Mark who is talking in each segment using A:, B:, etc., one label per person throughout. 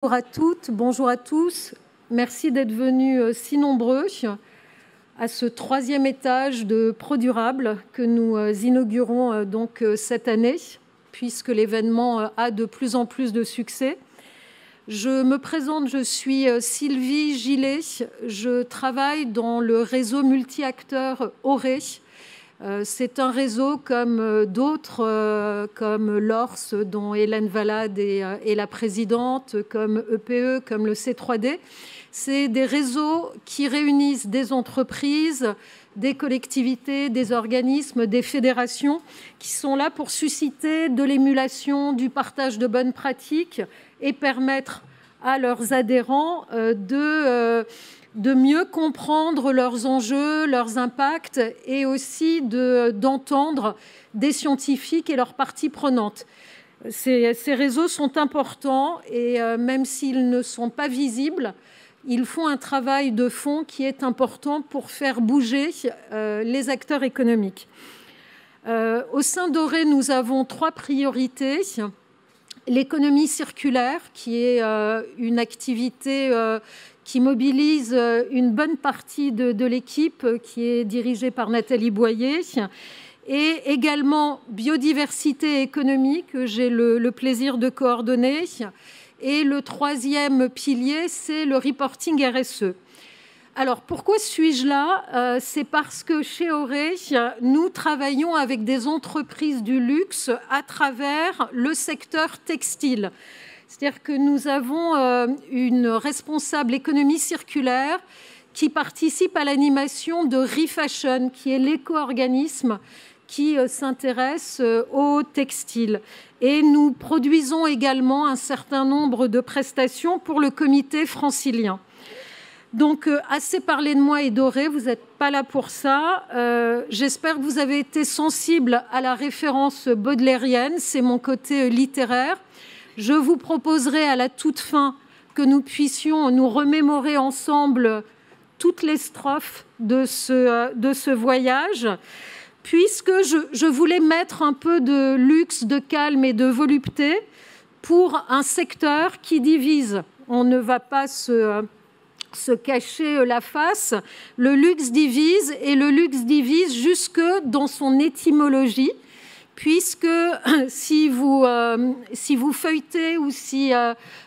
A: Bonjour à toutes, bonjour à tous. Merci d'être venus si nombreux à ce 3e étage de ProDurable que nous inaugurons donc cette année, puisque l'événement a de plus en plus de succès. Je me présente, je suis Sylvie Gillet, je travaille dans le réseau multi-acteurs Auré. C'est un réseau comme d'autres, comme l'ORS, dont Hélène Valade est la présidente, comme EPE, comme le C3D. C'est des réseaux qui réunissent des entreprises, des collectivités, des organismes, des fédérations qui sont là pour susciter de l'émulation, du partage de bonnes pratiques et permettre à leurs adhérents de mieux comprendre leurs enjeux, leurs impacts et aussi d'entendre des scientifiques et leurs parties prenantes. Ces réseaux sont importants et même s'ils ne sont pas visibles, ils font un travail de fond qui est important pour faire bouger les acteurs économiques. Au sein d'Auré, nous avons 3 priorités. L'économie circulaire, qui est une activité qui mobilise une bonne partie de l'équipe qui est dirigée par Nathalie Boyer, et également biodiversité économique, que j'ai le plaisir de coordonner. Et le 3e pilier, c'est le reporting RSE. Alors, pourquoi suis-je là? C'est parce que chez Auré, nous travaillons avec des entreprises du luxe à travers le secteur textile. C'est-à-dire que nous avons une responsable économie circulaire qui participe à l'animation de ReFashion, qui est l'éco-organisme qui s'intéresse au textile. Et nous produisons également un certain nombre de prestations pour le comité francilien. Donc, assez parlé de moi et d'Auré, vous n'êtes pas là pour ça. J'espère que vous avez été sensible à la référence baudelairienne, c'est mon côté littéraire. Je vous proposerai à la toute fin que nous puissions nous remémorer ensemble toutes les strophes de ce voyage, puisque je voulais mettre un peu de luxe, de calme et de volupté pour un secteur qui divise. On ne va pas se cacher la face. Le luxe divise, et le luxe divise jusque dans son étymologie, puisque si vous feuilletez ou si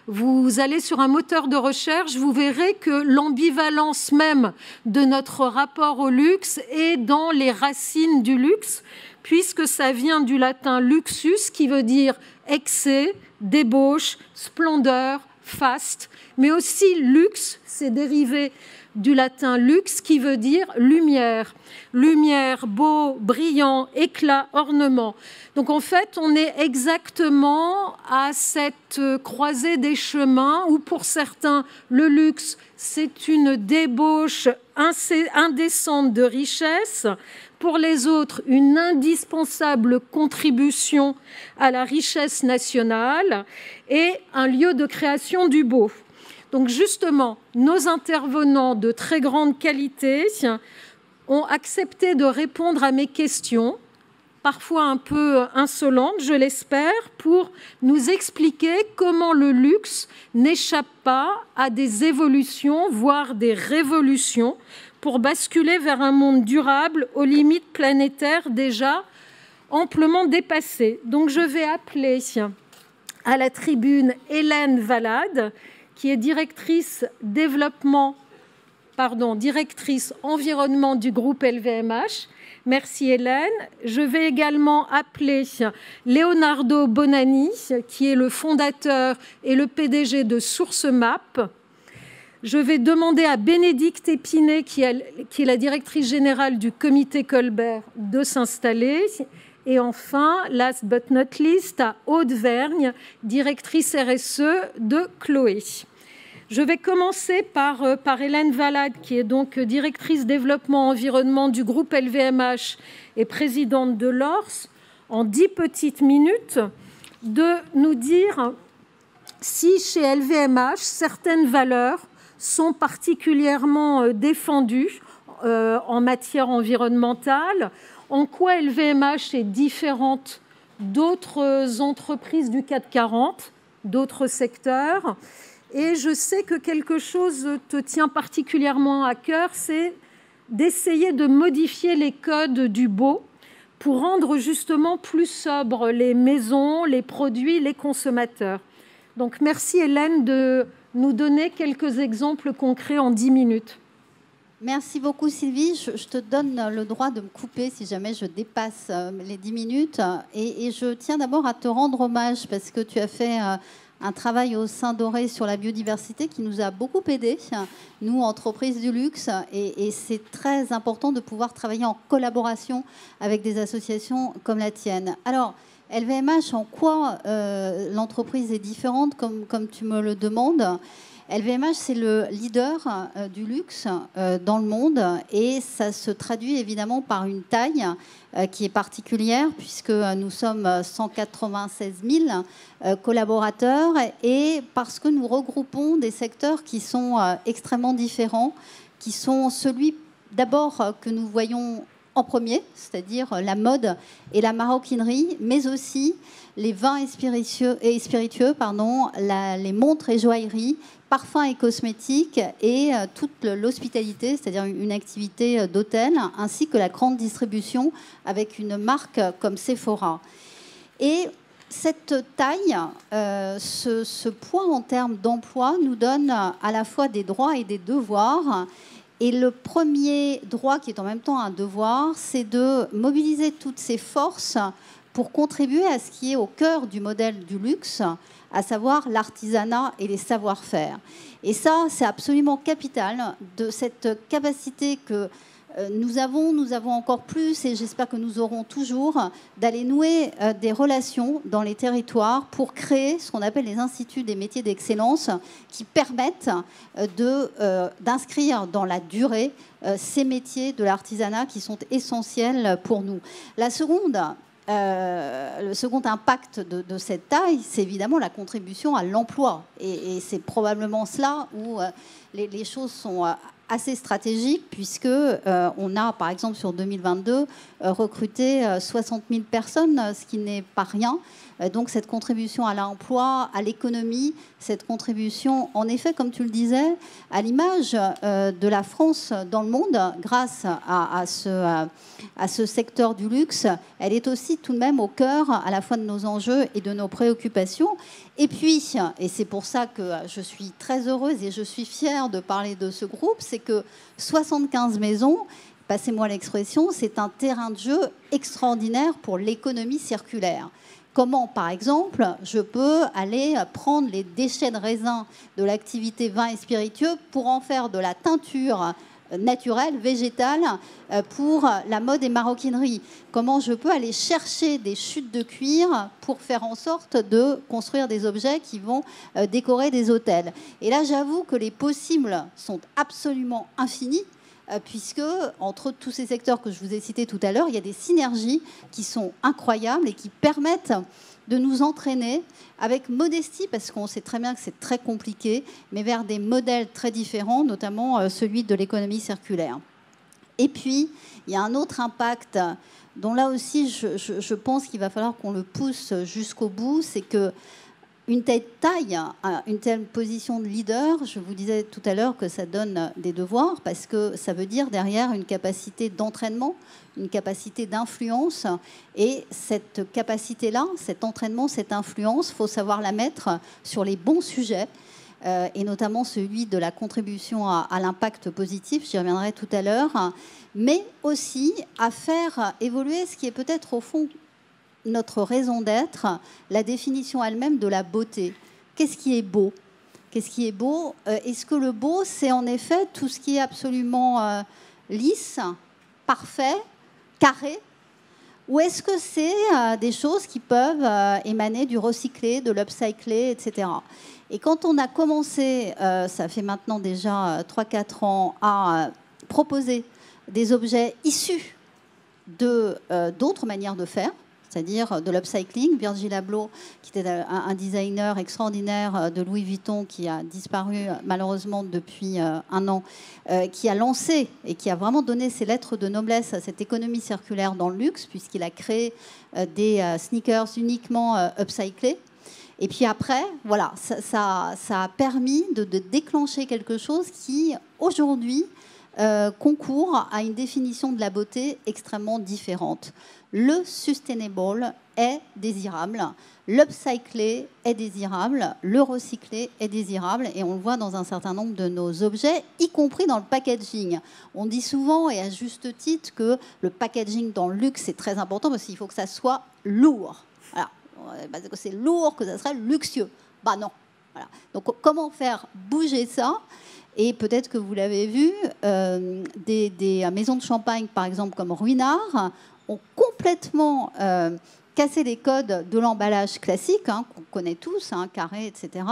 A: vous allez sur un moteur de recherche, vous verrez que l'ambivalence même de notre rapport au luxe est dans les racines du luxe, puisque ça vient du latin luxus, qui veut dire excès, débauche, splendeur, faste, mais aussi luxe, c'est dérivé du latin lux, qui veut dire lumière. Lumière, beau, brillant, éclat, ornement. Donc en fait, on est exactement à cette croisée des chemins où pour certains, le luxe, c'est une débauche indécente de richesse. Pour les autres, une indispensable contribution à la richesse nationale et un lieu de création du beau. Donc justement, nos intervenants de très grande qualité ont accepté de répondre à mes questions, parfois un peu insolentes, je l'espère, pour nous expliquer comment le luxe n'échappe pas à des évolutions, voire des révolutions, pour basculer vers un monde durable aux limites planétaires déjà amplement dépassées. Donc je vais appeler à la tribune Hélène Valade, qui est directrice environnement du groupe LVMH. Merci Hélène. Je vais également appeler Leonardo Bonanni, qui est le fondateur et le PDG de SourceMap. Je vais demander à Bénédicte Épinay, qui est la directrice générale du comité Colbert, de s'installer. Et enfin, last but not least, à Aude Vergne, directrice RSE de Chloé. Je vais commencer par Hélène Valade, qui est donc directrice développement environnement du groupe LVMH et présidente de l'ORS, en 10 petites minutes, de nous dire si chez LVMH, certaines valeurs sont particulièrement défendues en matière environnementale, en quoi LVMH est différente d'autres entreprises du CAC 40, d'autres secteurs, Et je sais que quelque chose te tient particulièrement à cœur, c'est d'essayer de modifier les codes du beau pour rendre justement plus sobres les maisons, les produits, les consommateurs. Donc merci Hélène de nous donner quelques exemples concrets en 10 minutes.
B: Merci beaucoup Sylvie. Je te donne le droit de me couper si jamais je dépasse les 10 minutes. Et je tiens d'abord à te rendre hommage parce que tu as fait un travail au sein d'Oré sur la biodiversité qui nous a beaucoup aidés, nous, entreprises du luxe. Et c'est très important de pouvoir travailler en collaboration avec des associations comme la tienne. Alors, LVMH, en quoi l'entreprise est différente, comme tu me le demandes ? LVMH, c'est le leader du luxe dans le monde et ça se traduit évidemment par une taille qui est particulière puisque nous sommes 196 000 collaborateurs et parce que nous regroupons des secteurs qui sont extrêmement différents, qui sont celui d'abord que nous voyons en premier, c'est-à-dire la mode et la maroquinerie, mais aussi les vins et spiritueux, les montres et joailleries, parfums et cosmétiques et toute l'hospitalité, c'est-à-dire une activité d'hôtel, ainsi que la grande distribution avec une marque comme Sephora. Et cette taille, ce poids en termes d'emploi nous donne à la fois des droits et des devoirs. Et le premier droit, qui est en même temps un devoir, c'est de mobiliser toutes ces forces pour contribuer à ce qui est au cœur du modèle du luxe, à savoir l'artisanat et les savoir-faire. Et ça, c'est absolument capital de cette capacité que nous avons encore plus, et j'espère que nous aurons toujours, d'aller nouer des relations dans les territoires pour créer ce qu'on appelle les instituts des métiers d'excellence qui permettent d'inscrire dans la durée ces métiers de l'artisanat qui sont essentiels pour nous. Le second impact de cette taille, c'est évidemment la contribution à l'emploi. Et c'est probablement cela où les choses sont assez stratégiques, puisque on a, par exemple, sur 2022, recruté 60 000 personnes, ce qui n'est pas rien. Donc cette contribution à l'emploi, à l'économie, cette contribution, en effet, comme tu le disais, à l'image de la France dans le monde, grâce à ce secteur du luxe, elle est aussi tout de même au cœur à la fois de nos enjeux et de nos préoccupations. Et puis, et c'est pour ça que je suis très heureuse et je suis fière de parler de ce groupe, c'est que 75 maisons, passez-moi l'expression, c'est un terrain de jeu extraordinaire pour l'économie circulaire. Comment, par exemple, je peux aller prendre les déchets de raisin de l'activité vin et spiritueux pour en faire de la teinture naturelle, végétale, pour la mode et maroquinerie. Comment je peux aller chercher des chutes de cuir pour faire en sorte de construire des objets qui vont décorer des hôtels. Et là, j'avoue que les possibles sont absolument infinis, puisque entre tous ces secteurs que je vous ai cités tout à l'heure, il y a des synergies qui sont incroyables et qui permettent de nous entraîner avec modestie, parce qu'on sait très bien que c'est très compliqué, mais vers des modèles très différents, notamment celui de l'économie circulaire. Et puis, il y a un autre impact dont là aussi je pense qu'il va falloir qu'on le pousse jusqu'au bout, c'est que une telle taille, une telle position de leader, je vous disais tout à l'heure que ça donne des devoirs parce que ça veut dire derrière une capacité d'entraînement, une capacité d'influence. Et cette capacité-là, cet entraînement, cette influence, il faut savoir la mettre sur les bons sujets et notamment celui de la contribution à l'impact positif, j'y reviendrai tout à l'heure, mais aussi à faire évoluer ce qui est peut-être au fond notre raison d'être, la définition elle-même de la beauté. Qu'est-ce qui est beau ? Qu'est-ce qui est beau ? Est-ce que le beau, c'est en effet tout ce qui est absolument lisse, parfait, carré ? Ou est-ce que c'est des choses qui peuvent émaner du recyclé, de l'upcyclé, etc. Et quand on a commencé, ça fait maintenant déjà 3-4 ans, à proposer des objets issus d'autres manières de faire, c'est-à-dire de l'upcycling. Virgil Abloh, qui était un designer extraordinaire de Louis Vuitton, qui a disparu malheureusement depuis un an, qui a lancé et qui a vraiment donné ses lettres de noblesse à cette économie circulaire dans le luxe, puisqu'il a créé des sneakers uniquement upcyclés. Et puis après, voilà, ça a permis de déclencher quelque chose qui, aujourd'hui, concourt à une définition de la beauté extrêmement différente. Le sustainable est désirable, l'upcyclé est désirable, le recyclé est désirable, et on le voit dans un certain nombre de nos objets, y compris dans le packaging. On dit souvent, et à juste titre, que le packaging dans le luxe est très important parce qu'il faut que ça soit lourd. Voilà. Parce que c'est lourd que ça serait luxueux. Bah non. Voilà. Donc comment faire bouger ça ? Et peut-être que vous l'avez vu, des maisons de champagne, par exemple, comme Ruinart, ont complètement cassé les codes de l'emballage classique, qu'on connaît tous, carré, etc.,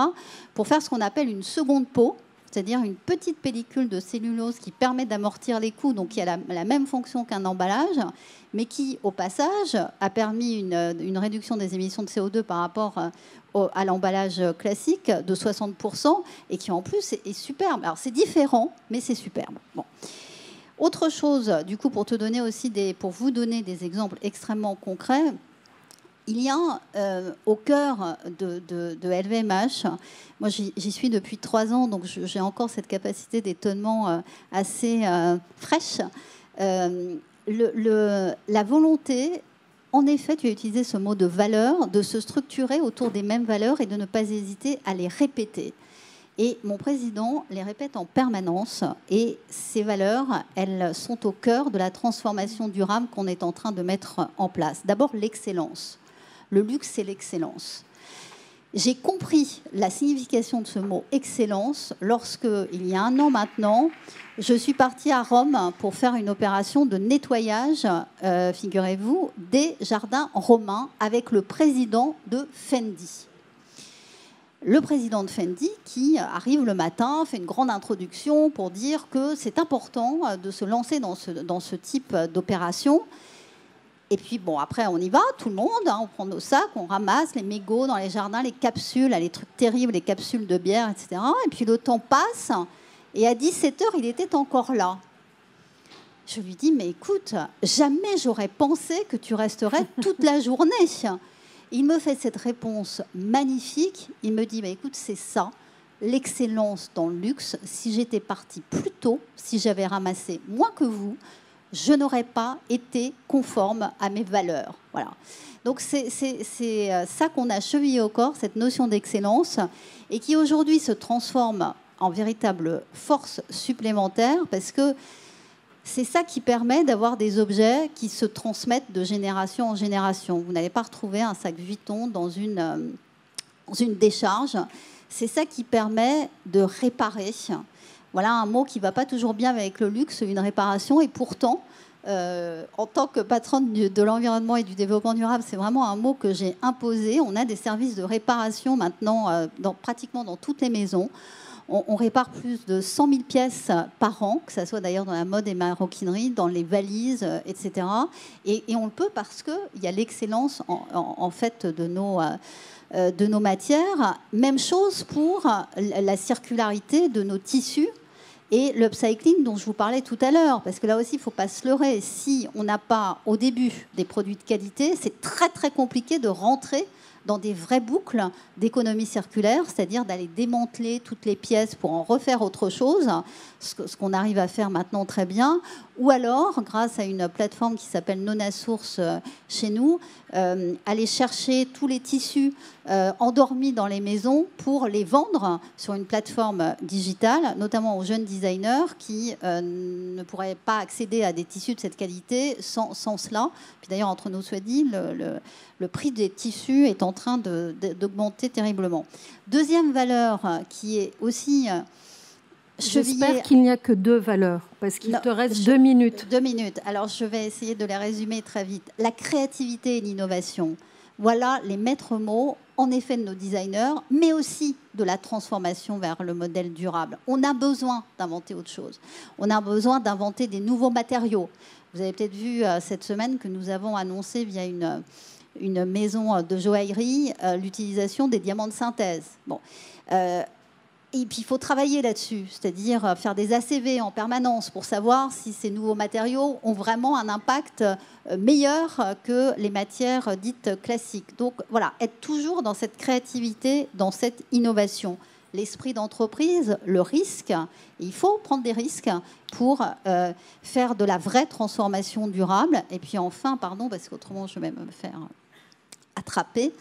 B: pour faire ce qu'on appelle une seconde peau, c'est-à-dire une petite pellicule de cellulose qui permet d'amortir les coûts, donc qui a la même fonction qu'un emballage, mais qui, au passage, a permis une réduction des émissions de CO2 par rapport à l'emballage classique de 60%, et qui en plus est superbe. Alors c'est différent, mais c'est superbe. Bon. Autre chose, du coup, pour vous donner des exemples extrêmement concrets, il y a au cœur de LVMH, moi j'y suis depuis 3 ans, donc j'ai encore cette capacité d'étonnement assez fraîche, la volonté, en effet, tu as utilisé ce mot de valeur, de se structurer autour des mêmes valeurs et de ne pas hésiter à les répéter. Et mon président les répète en permanence. Et ces valeurs, elles sont au cœur de la transformation durable qu'on est en train de mettre en place. D'abord, l'excellence. Le luxe, c'est l'excellence. J'ai compris la signification de ce mot excellence lorsque, il y a 1 an maintenant, je suis partie à Rome pour faire une opération de nettoyage, figurez-vous, des jardins romains avec le président de Fendi. Le président de Fendi qui arrive le matin, fait une grande introduction pour dire que c'est important de se lancer dans ce type d'opération. Et puis, bon, après, on y va, tout le monde, on prend nos sacs, on ramasse les mégots dans les jardins, les capsules, les trucs terribles, les capsules de bière, etc. Et puis, le temps passe, et à 17h, il était encore là. Je lui dis, mais écoute, jamais j'aurais pensé que tu resterais toute la journée. Il me fait cette réponse magnifique. Il me dit, bah, écoute, c'est ça, l'excellence dans le luxe. Si j'étais partie plus tôt, si j'avais ramassé moins que vous, je n'aurais pas été conforme à mes valeurs. Voilà. Donc c'est ça qu'on a chevillé au corps, cette notion d'excellence, et qui aujourd'hui se transforme en véritable force supplémentaire, parce que c'est ça qui permet d'avoir des objets qui se transmettent de génération en génération. Vous n'allez pas retrouver un sac Vuitton dans une décharge. C'est ça qui permet de réparer. Voilà un mot qui ne va pas toujours bien avec le luxe, une réparation. Et pourtant, en tant que patronne de l'environnement et du développement durable, c'est vraiment un mot que j'ai imposé. On a des services de réparation maintenant pratiquement dans toutes les maisons. On répare plus de 100 000 pièces par an, que ce soit d'ailleurs dans la mode et maroquinerie, dans les valises, etc. Et on le peut parce qu'il y a l'excellence en fait de nos matières. Même chose pour la circularité de nos tissus et l'upcycling dont je vous parlais tout à l'heure. Parce que là aussi, il ne faut pas se leurrer. Si on n'a pas au début des produits de qualité, c'est très très compliqué de rentrer dans des vraies boucles d'économie circulaire, c'est-à-dire d'aller démanteler toutes les pièces pour en refaire autre chose, ce qu'on arrive à faire maintenant très bien, ou alors, grâce à une plateforme qui s'appelle Nonasource chez nous, aller chercher tous les tissus endormis dans les maisons pour les vendre sur une plateforme digitale, notamment aux jeunes designers qui ne pourraient pas accéder à des tissus de cette qualité sans cela. Puis d'ailleurs, entre nous soit dit, le prix des tissus est en train d'augmenter terriblement. Deuxième valeur qui est aussi
A: J'espère qu'il n'y a que 2 valeurs, parce qu'il te reste 2 minutes.
B: 2 minutes. Alors, je vais essayer de les résumer très vite. La créativité et l'innovation. Voilà les maîtres mots, en effet, de nos designers, mais aussi de la transformation vers le modèle durable. On a besoin d'inventer autre chose. On a besoin d'inventer des nouveaux matériaux. Vous avez peut-être vu cette semaine que nous avons annoncé via une maison de joaillerie l'utilisation des diamants de synthèse. Bon. Et puis, il faut travailler là-dessus, c'est-à-dire faire des ACV en permanence pour savoir si ces nouveaux matériaux ont vraiment un impact meilleur que les matières dites classiques. Donc, voilà, être toujours dans cette créativité, dans cette innovation. L'esprit d'entreprise, le risque, il faut prendre des risques pour faire de la vraie transformation durable. Et puis enfin, pardon, parce qu'autrement je vais me faire attraper,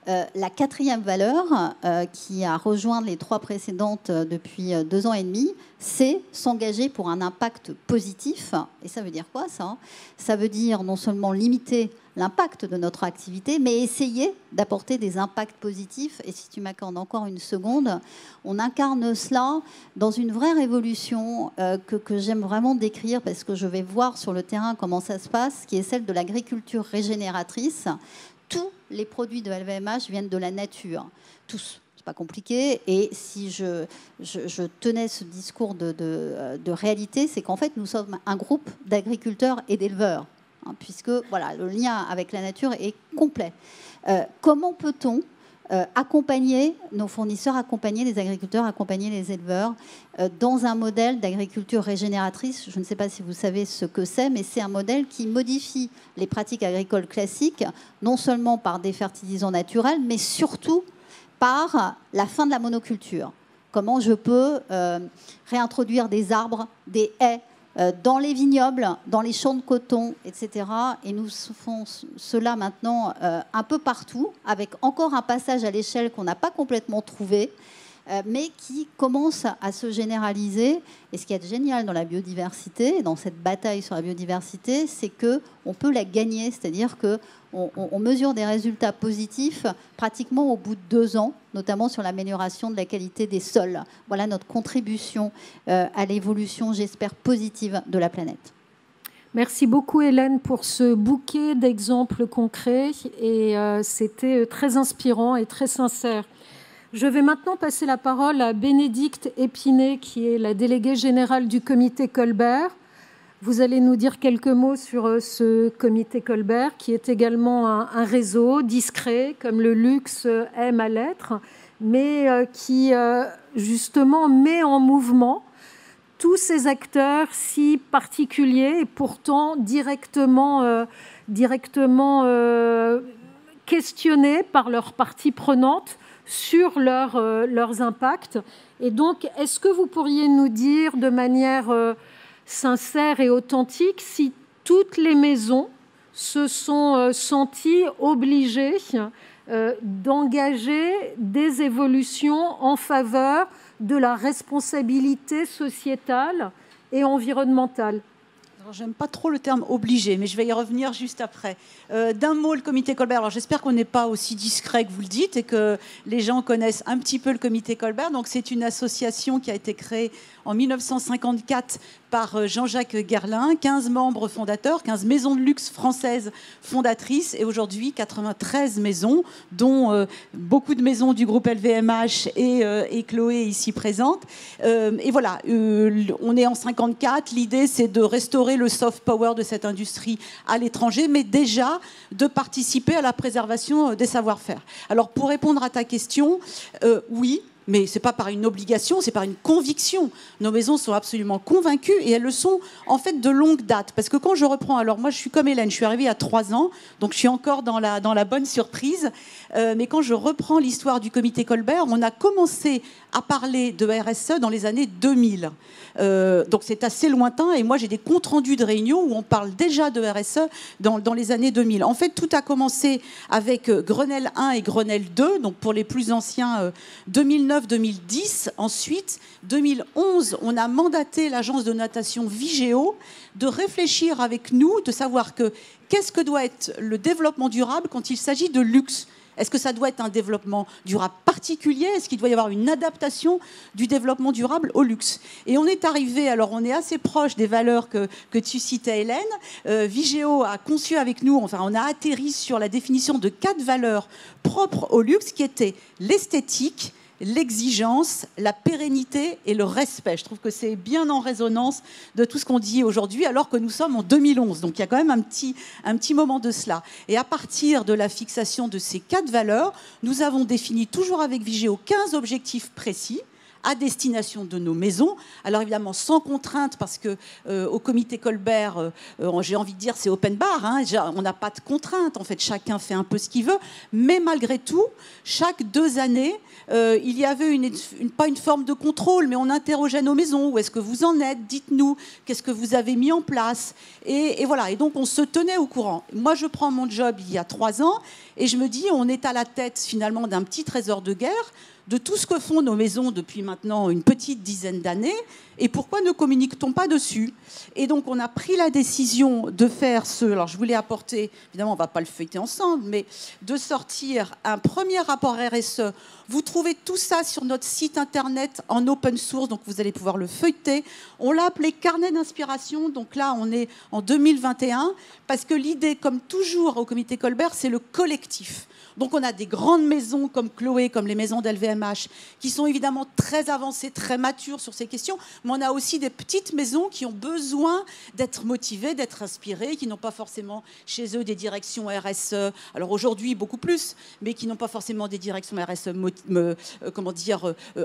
B: la quatrième valeur qui a rejoint les trois précédentes depuis 2 ans et demi, c'est s'engager pour un impact positif. Et ça veut dire quoi, ça ? Ça veut dire non seulement limiter l'impact de notre activité, mais essayer d'apporter des impacts positifs. Et si tu m'accordes encore une seconde, on incarne cela dans une vraie révolution que j'aime vraiment décrire, parce que je vais voir sur le terrain comment ça se passe, qui est celle de l'agriculture régénératrice. Tous les produits de LVMH viennent de la nature, tous. C'est pas compliqué. Et si je tenais ce discours de réalité, c'est qu'en fait, nous sommes un groupe d'agriculteurs et d'éleveurs, hein, puisque voilà, le lien avec la nature est complet. Comment peut-on accompagner nos fournisseurs, accompagner les agriculteurs, accompagner les éleveurs dans un modèle d'agriculture régénératrice? Je ne sais pas si vous savez ce que c'est, mais c'est un modèle qui modifie les pratiques agricoles classiques, non seulement par des fertilisants naturels, mais surtout par la fin de la monoculture. Comment je peux réintroduire des arbres, des haies, dans les vignobles, dans les champs de coton, etc. Et nous faisons cela maintenant un peu partout, avec encore un passage à l'échelle qu'on n'a pas complètement trouvé, mais qui commence à se généraliser. Et ce qui est génial dans la biodiversité, dans cette bataille sur la biodiversité, c'est qu'on peut la gagner, c'est-à-dire qu'on mesure des résultats positifs pratiquement au bout de 2 ans, notamment sur l'amélioration de la qualité des sols. Voilà notre contribution à l'évolution, j'espère, positive de la planète.
A: Merci beaucoup Hélène pour ce bouquet d'exemples concrets et c'était très inspirant et très sincère. Je vais maintenant passer la parole à Bénédicte Épinay, qui est la déléguée générale du comité Colbert. Vous allez nous dire quelques mots sur ce comité Colbert, qui est également un réseau discret, comme le luxe aime à l'être, mais qui justement met en mouvement tous ces acteurs si particuliers et pourtant directement questionnés par leurs parties prenantes sur leurs impacts. Et donc, est-ce que vous pourriez nous dire de manière sincère et authentique si toutes les maisons se sont senties obligées d'engager des évolutions en faveur de la responsabilité sociétale et environnementale?
C: Alors, j'aime pas trop le terme obligé, mais je vais y revenir juste après. D'un mot, le comité Colbert. Alors, j'espère qu'on n'est pas aussi discret que vous le dites et que les gens connaissent un petit peu le comité Colbert. Donc, c'est une association qui a été créée en 1954 par Jean-Jacques Guerlain, 15 membres fondateurs, 15 maisons de luxe françaises fondatrices et aujourd'hui 93 maisons, dont beaucoup de maisons du groupe LVMH et Chloé ici présente. Et voilà, on est en 54. L'idée, c'est de restaurer le soft power de cette industrie à l'étranger, mais déjà de participer à la préservation des savoir-faire. Alors, pour répondre à ta question, oui. Mais ce n'est pas par une obligation, c'est par une conviction. Nos maisons sont absolument convaincues et elles le sont en fait de longue date. Parce que quand je reprends, alors moi je suis comme Hélène, je suis arrivée à 3 ans, donc je suis encore dans la bonne surprise. Mais quand je reprends l'histoire du comité Colbert, on a commencé à parler de RSE dans les années 2000. Donc c'est assez lointain et moi j'ai des comptes rendus de réunions où on parle déjà de RSE dans les années 2000. En fait, tout a commencé avec Grenelle 1 et Grenelle 2, donc pour les plus anciens 2009-2010. Ensuite, 2011, on a mandaté l'agence de notation Vigeo de réfléchir avec nous, de savoir qu'est-ce que doit être le développement durable quand il s'agit de luxe. Est-ce que ça doit être un développement durable particulier? Est-ce qu'il doit y avoir une adaptation du développement durable au luxe? Et on est arrivé, alors on est assez proche des valeurs que tu citais, Hélène. Vigeo a conçu avec nous, enfin on a atterri sur la définition de 4 valeurs propres au luxe qui étaient l'esthétique, l'exigence, la pérennité et le respect. Je trouve que c'est bien en résonance de tout ce qu'on dit aujourd'hui, alors que nous sommes en 2011. Donc il y a quand même un petit moment de cela. Et à partir de la fixation de ces 4 valeurs, nous avons défini, toujours avec Vigeo, 15 objectifs précis à destination de nos maisons. Alors évidemment sans contrainte, parce que au comité Colbert, j'ai envie de dire c'est open bar, hein, on n'a pas de contrainte, en fait chacun fait un peu ce qu'il veut, mais malgré tout, chaque 2 années, il y avait pas une forme de contrôle, mais on interrogeait nos maisons, où est-ce que vous en êtes, dites-nous, qu'est-ce que vous avez mis en place, et voilà, et donc on se tenait au courant. Moi je prends mon job il y a 3 ans, et je me dis, on est à la tête finalement d'un petit trésor de guerre, de tout ce que font nos maisons depuis maintenant une petite dizaine d'années, et pourquoi ne communique-t-on pas dessus? Et donc on a pris la décision de faire alors je voulais apporter, évidemment on ne va pas le feuilleter ensemble, mais de sortir un premier rapport RSE. Vous trouvez tout ça sur notre site internet en open source, donc vous allez pouvoir le feuilleter. On l'a appelé carnet d'inspiration, donc là on est en 2021, parce que l'idée, comme toujours au comité Colbert, c'est le collectif. Donc on a des grandes maisons comme Chloé, comme les maisons d'LVMH, qui sont évidemment très avancées, très matures sur ces questions, mais on a aussi des petites maisons qui ont besoin d'être motivées, d'être inspirées, qui n'ont pas forcément chez eux des directions RSE, alors aujourd'hui beaucoup plus, mais qui n'ont pas forcément des directions RSE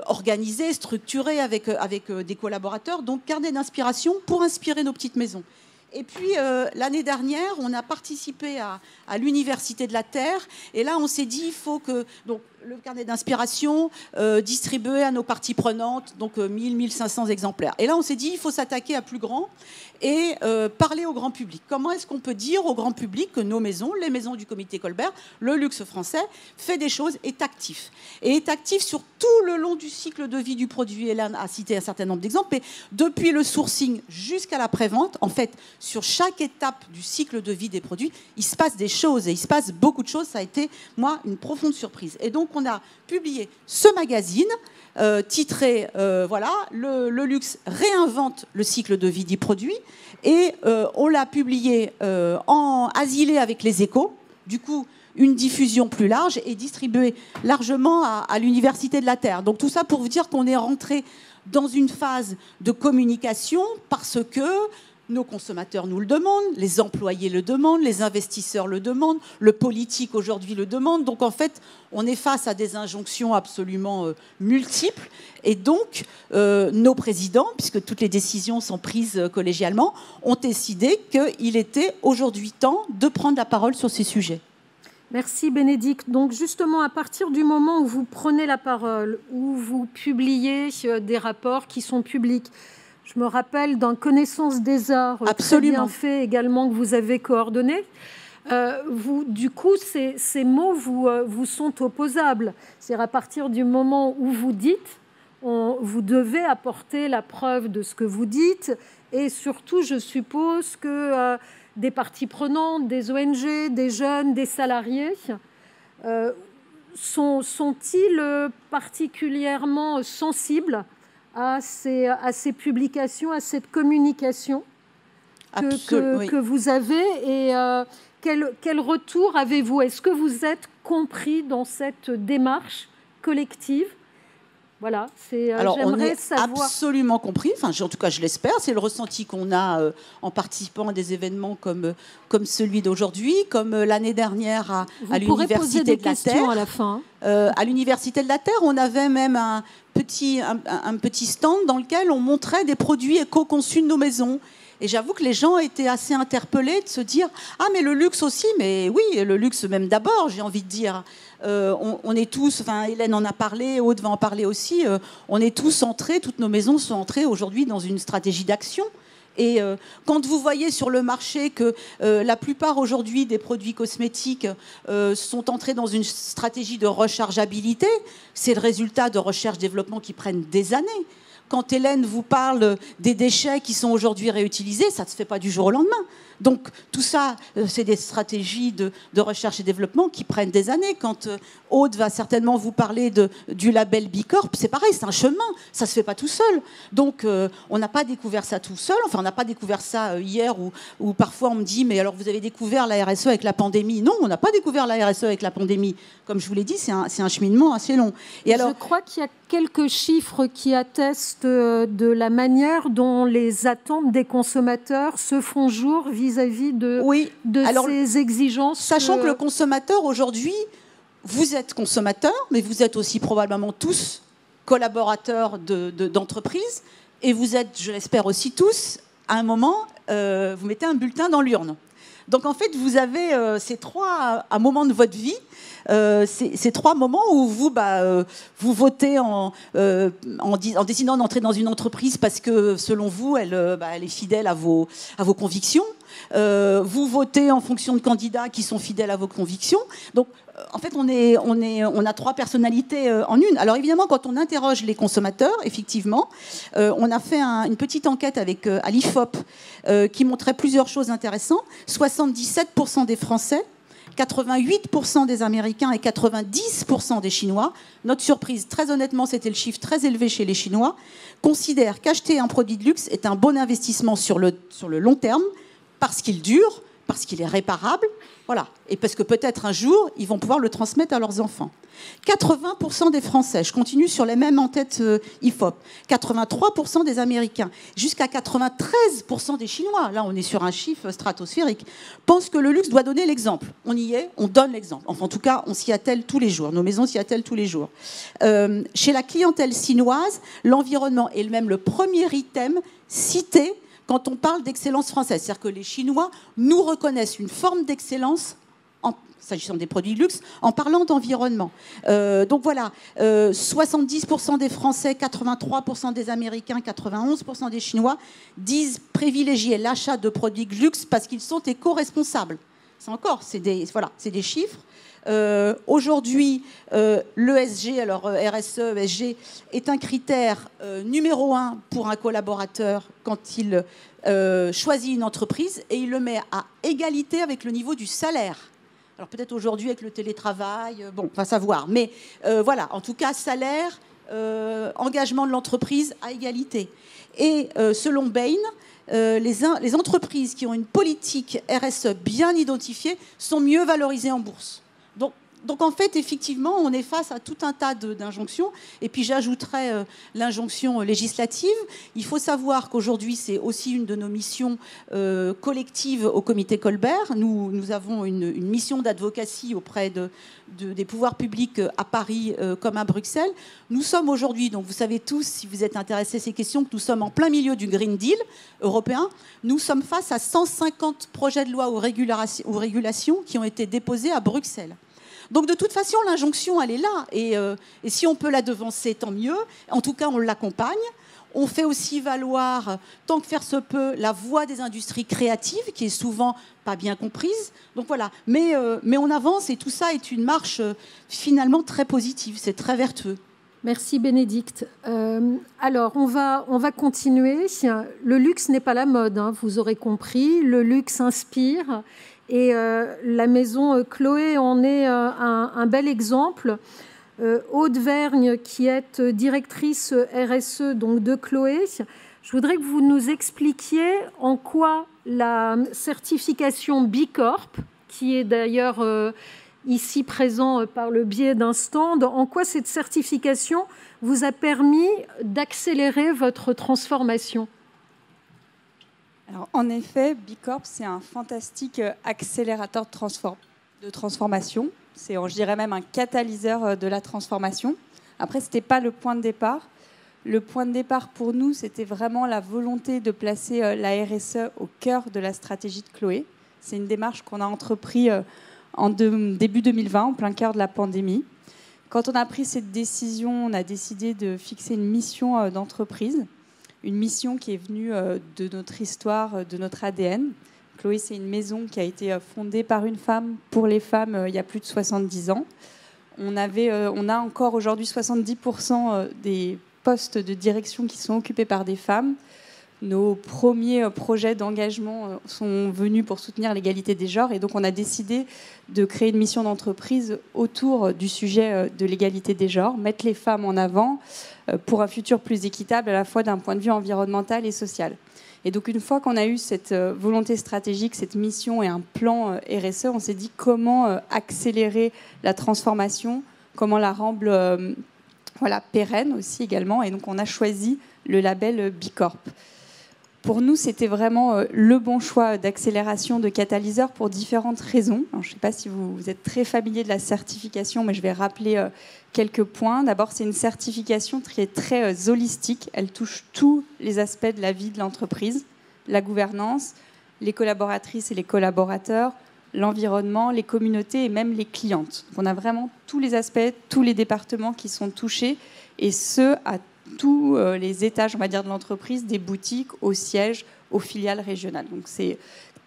C: organisées, structurées avec des collaborateurs. Donc carnet d'inspiration pour inspirer nos petites maisons. Et puis, l'année dernière, on a participé à l'Université de la Terre. Et là, on s'est dit, il faut que... Donc, le carnet d'inspiration distribué à nos parties prenantes, donc 1500 exemplaires. Et là, on s'est dit, il faut s'attaquer à plus grand et parler au grand public. Comment est-ce qu'on peut dire au grand public que nos maisons, les maisons du comité Colbert, le luxe français, fait des choses, est actif. Et est actif sur tout le long du cycle de vie du produit. Hélène a cité un certain nombre d'exemples, mais depuis le sourcing jusqu'à la prévente, en fait, sur chaque étape du cycle de vie des produits, il se passe des choses, et il se passe beaucoup de choses. Ça a été, moi, une profonde surprise. Et donc, on a publié ce magazine titré voilà, le luxe réinvente le cycle de vie des produits, et on l'a publié en asilé avec les Échos, du coup une diffusion plus large et distribué largement à l'Université de la Terre. Donc tout ça pour vous dire qu'on est rentré dans une phase de communication parce que nos consommateurs nous le demandent, les employés le demandent, les investisseurs le demandent, le politique aujourd'hui le demande. Donc en fait, on est face à des injonctions absolument multiples. Et donc, nos présidents, puisque toutes les décisions sont prises collégialement, ont décidé qu'il était aujourd'hui temps de prendre la parole sur ces sujets.
A: Merci Bénédicte. Donc justement, à partir du moment où vous prenez la parole, où vous publiez des rapports qui sont publics, je me rappelle d'un Connaissance des Arts très bien fait également que vous avez coordonné. Du coup, ces mots vous sont opposables. C'est-à-dire à partir du moment où vous dites, vous devez apporter la preuve de ce que vous dites. Et surtout, je suppose que des parties prenantes, des ONG, des jeunes, des salariés, sont-ils particulièrement sensibles à ces publications, à cette communication que vous avez, et quel retour avez-vous? Est-ce que vous êtes compris dans cette démarche collective? Voilà,
C: alors on est
A: savoir...
C: absolument compris, enfin, en tout cas je l'espère, c'est le ressenti qu'on a en participant à des événements comme celui d'aujourd'hui, comme l'année dernière à l'Université de la Terre.
A: À la fin.
C: À l'Université de la Terre, on avait même un petit stand dans lequel on montrait des produits éco-conçus de nos maisons. Et j'avoue que les gens étaient assez interpellés de se dire « Ah, mais le luxe aussi !» Mais oui, le luxe même d'abord, j'ai envie de dire. On est tous, enfin Hélène en a parlé, Aude va en parler aussi, on est tous entrés, toutes nos maisons sont entrées aujourd'hui dans une stratégie d'action. Et quand vous voyez sur le marché que la plupart aujourd'hui des produits cosmétiques sont entrés dans une stratégie de rechargeabilité, c'est le résultat de recherche-développement qui prennent des années. Quand Hélène vous parle des déchets qui sont aujourd'hui réutilisés, ça ne se fait pas du jour au lendemain. Donc tout ça, c'est des stratégies de recherche et développement qui prennent des années. Quand Aude va certainement vous parler du label Bicorp, c'est pareil, c'est un chemin, ça ne se fait pas tout seul. Donc on n'a pas découvert ça tout seul, enfin on n'a pas découvert ça hier où parfois on me dit « mais alors vous avez découvert la RSE avec la pandémie ». Non, on n'a pas découvert la RSE avec la pandémie. Comme je vous l'ai dit, c'est un cheminement assez long. Et alors,
A: je crois qu'il y a quelques chiffres qui attestent de la manière dont les attentes des consommateurs se font jour vis-à-vis de ces exigences.
C: Sachant que le consommateur aujourd'hui, vous êtes consommateur, mais vous êtes aussi probablement tous collaborateurs d'entreprise, et vous êtes, je l'espère aussi tous, à un moment, vous mettez un bulletin dans l'urne. Donc en fait, vous avez ces trois moments de votre vie, ces trois moments où vous votez en décidant d'entrer dans une entreprise parce que selon vous, elle est fidèle à vos convictions. Vous votez en fonction de candidats qui sont fidèles à vos convictions. Donc en fait, on a trois personnalités en une. Alors évidemment, quand on interroge les consommateurs, effectivement, on a fait une petite enquête à l'IFOP qui montrait plusieurs choses intéressantes. 77% des Français, 88% des Américains et 90% des Chinois, notre surprise, très honnêtement, c'était le chiffre très élevé chez les Chinois, considèrent qu'acheter un produit de luxe est un bon investissement sur le long terme, parce qu'il dure, parce qu'il est réparable, voilà, et parce que peut-être un jour, ils vont pouvoir le transmettre à leurs enfants. 80% des Français, je continue sur les mêmes en tête IFOP, 83% des Américains, jusqu'à 93% des Chinois, là on est sur un chiffre stratosphérique, pensent que le luxe doit donner l'exemple. On y est, on donne l'exemple. Enfin, en tout cas, on s'y attelle tous les jours, nos maisons s'y attellent tous les jours. Chez la clientèle chinoise, l'environnement est même le premier item cité quand on parle d'excellence française. C'est-à-dire que les Chinois nous reconnaissent une forme d'excellence, s'agissant des produits de luxe, en parlant d'environnement. Donc voilà, 70% des Français, 83% des Américains, 91% des Chinois disent privilégier l'achat de produits de luxe parce qu'ils sont éco-responsables. C'est des chiffres. Aujourd'hui, l'ESG, alors RSE, ESG, est un critère numéro 1 pour un collaborateur quand il choisit une entreprise, et il le met à égalité avec le niveau du salaire. Alors peut-être aujourd'hui avec le télétravail, bon, on va savoir. Mais voilà, en tout cas, salaire, engagement de l'entreprise à égalité. Et selon Bain, les entreprises qui ont une politique RSE bien identifiée sont mieux valorisées en bourse. Donc en fait, effectivement, on est face à tout un tas d'injonctions. Et puis j'ajouterais l'injonction législative. Il faut savoir qu'aujourd'hui, c'est aussi une de nos missions collectives au comité Colbert. Nous avons une mission d'advocacy auprès des pouvoirs publics à Paris comme à Bruxelles. Nous sommes aujourd'hui, donc vous savez tous, si vous êtes intéressés à ces questions, que nous sommes en plein milieu du Green Deal européen. Nous sommes face à 150 projets de loi ou régulations qui ont été déposés à Bruxelles. Donc de toute façon, l'injonction, elle est là. Et si on peut la devancer, tant mieux. En tout cas, on l'accompagne. On fait aussi valoir, tant que faire se peut, la voix des industries créatives, qui est souvent pas bien comprise. Donc voilà. Mais on avance, et tout ça est une marche finalement très positive. C'est très vertueux.
A: Merci Bénédicte. Alors, on va continuer. Le luxe n'est pas la mode, hein, vous aurez compris. Le luxe inspire. Et la maison Chloé en est un bel exemple. Aude Vergne, qui est directrice RSE donc de Chloé, je voudrais que vous nous expliquiez en quoi la certification B Corp, qui est d'ailleurs ici présent par le biais d'un stand, en quoi cette certification vous a permis d'accélérer votre transformation.
D: Alors, en effet, B Corp, c'est un fantastique accélérateur de transformation. C'est, je dirais même, un catalyseur de la transformation. Après, ce n'était pas le point de départ. Le point de départ pour nous, c'était vraiment la volonté de placer la RSE au cœur de la stratégie de Chloé. C'est une démarche qu'on a entreprise en début 2020, en plein cœur de la pandémie. Quand on a pris cette décision, on a décidé de fixer une mission d'entreprise. Une mission qui est venue de notre histoire, de notre ADN. Chloé, c'est une maison qui a été fondée par une femme, pour les femmes, il y a plus de 70 ans. On a encore aujourd'hui 70% des postes de direction qui sont occupés par des femmes. Nos premiers projets d'engagement sont venus pour soutenir l'égalité des genres. Et donc, on a décidé de créer une mission d'entreprise autour du sujet de l'égalité des genres, mettre les femmes en avant pour un futur plus équitable à la fois d'un point de vue environnemental et social. Et donc, une fois qu'on a eu cette volonté stratégique, cette mission et un plan RSE, on s'est dit comment accélérer la transformation, comment la rendre pérenne aussi également. Et donc, on a choisi le label B Corp. Pour nous, c'était vraiment le bon choix d'accélération de catalyseur pour différentes raisons. Alors, je ne sais pas si vous êtes très familier de la certification, mais je vais rappeler quelques points. D'abord, c'est une certification qui est très holistique. Elle touche tous les aspects de la vie de l'entreprise, la gouvernance, les collaboratrices et les collaborateurs, l'environnement, les communautés et même les clientes. Donc, on a vraiment tous les aspects, tous les départements qui sont touchés, et ce, à tous les étages, on va dire, de l'entreprise, des boutiques au siège, aux filiales régionales. Donc c'est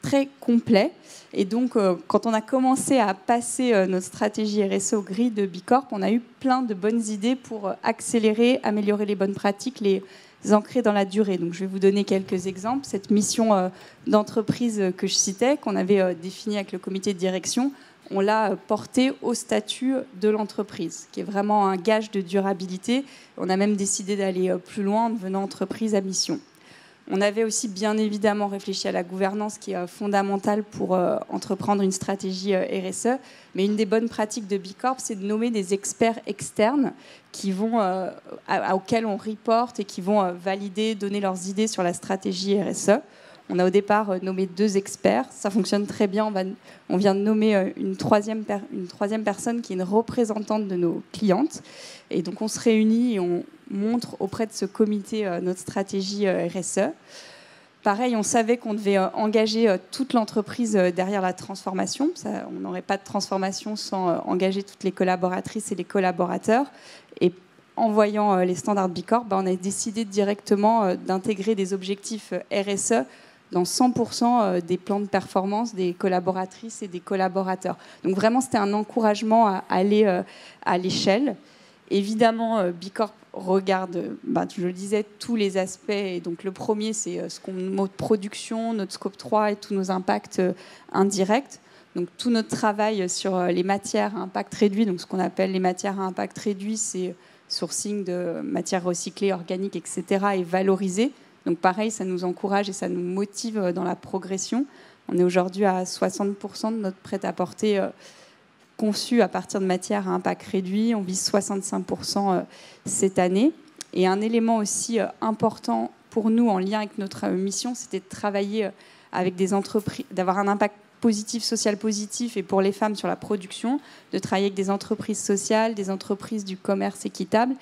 D: très complet. Et donc, quand on a commencé à passer notre stratégie RSE au gris de Bicorp, on a eu plein de bonnes idées pour accélérer, améliorer les bonnes pratiques, les ancrer dans la durée. Donc je vais vous donner quelques exemples. Cette mission d'entreprise que je citais, qu'on avait définie avec le comité de direction, on l'a porté au statut de l'entreprise, qui est vraiment un gage de durabilité. On a même décidé d'aller plus loin en devenant entreprise à mission. On avait aussi bien évidemment réfléchi à la gouvernance, qui est fondamentale pour entreprendre une stratégie RSE. Mais une des bonnes pratiques de Bicorp, c'est de nommer des experts externes qui vont, auxquels on reporte et qui vont valider, donner leurs idées sur la stratégie RSE. On a au départ nommé 2 experts. Ça fonctionne très bien. On vient de nommer une troisième personne qui est une représentante de nos clientes. Et donc, on se réunit et on montre auprès de ce comité notre stratégie RSE. Pareil, on savait qu'on devait engager toute l'entreprise derrière la transformation. On n'aurait pas de transformation sans engager toutes les collaboratrices et les collaborateurs. Et en voyant les standards Bicorp, on a décidé directement d'intégrer des objectifs RSE dans 100% des plans de performance des collaboratrices et des collaborateurs. Donc vraiment, c'était un encouragement à aller à l'échelle. Évidemment, Bicorp regarde, je le disais, tous les aspects. Et donc le premier, c'est notre production, notre scope 3 et tous nos impacts indirects. Donc tout notre travail sur les matières à impact réduit, donc ce qu'on appelle les matières à impact réduit, c'est sourcing de matières recyclées, organiques, etc., et valorisées. Donc pareil, ça nous encourage et ça nous motive dans la progression. On est aujourd'hui à 60% de notre prêt-à-porter conçu à partir de matières à impact réduit. On vise 65% cette année. Et un élément aussi important pour nous en lien avec notre mission, c'était de travailler avec des entreprises, d'avoir un impact positif, social positif, et pour les femmes sur la production, de travailler avec des entreprises sociales, des entreprises du commerce équitable.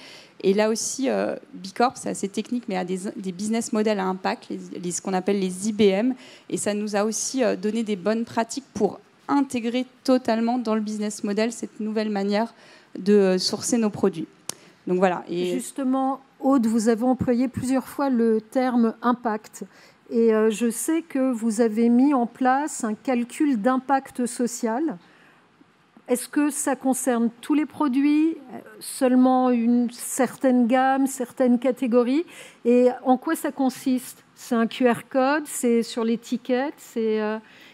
D: Et là aussi, Bicorp, c'est assez technique, mais a des business models à impact, ce qu'on appelle les IBM. Et ça nous a aussi donné des bonnes pratiques pour intégrer totalement dans le business model cette nouvelle manière de sourcer nos produits. Donc voilà. Et
A: justement, Aude, vous avez employé plusieurs fois le terme impact. Et je sais que vous avez mis en place un calcul d'impact social. Est-ce que ça concerne tous les produits, seulement une certaine gamme, certaines catégories? Et en quoi ça consiste? C'est un QR code? C'est sur l'étiquette?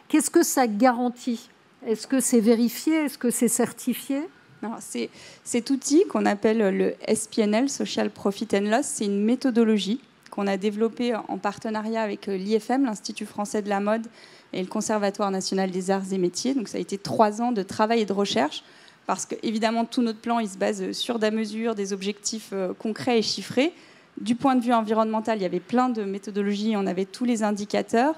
A: Qu'est-ce que ça garantit? Est-ce que c'est vérifié? Est-ce que c'est certifié?
D: Non, cet outil qu'on appelle le SPNL, Social Profit and Loss, c'est une méthodologie qu'on a développée en partenariat avec l'IFM, l'Institut français de la mode, et le Conservatoire national des arts et métiers. Donc ça a été 3 ans de travail et de recherche, parce que évidemment tout notre plan il se base sur des mesures, des objectifs concrets et chiffrés. Du point de vue environnemental, il y avait plein de méthodologies, on avait tous les indicateurs.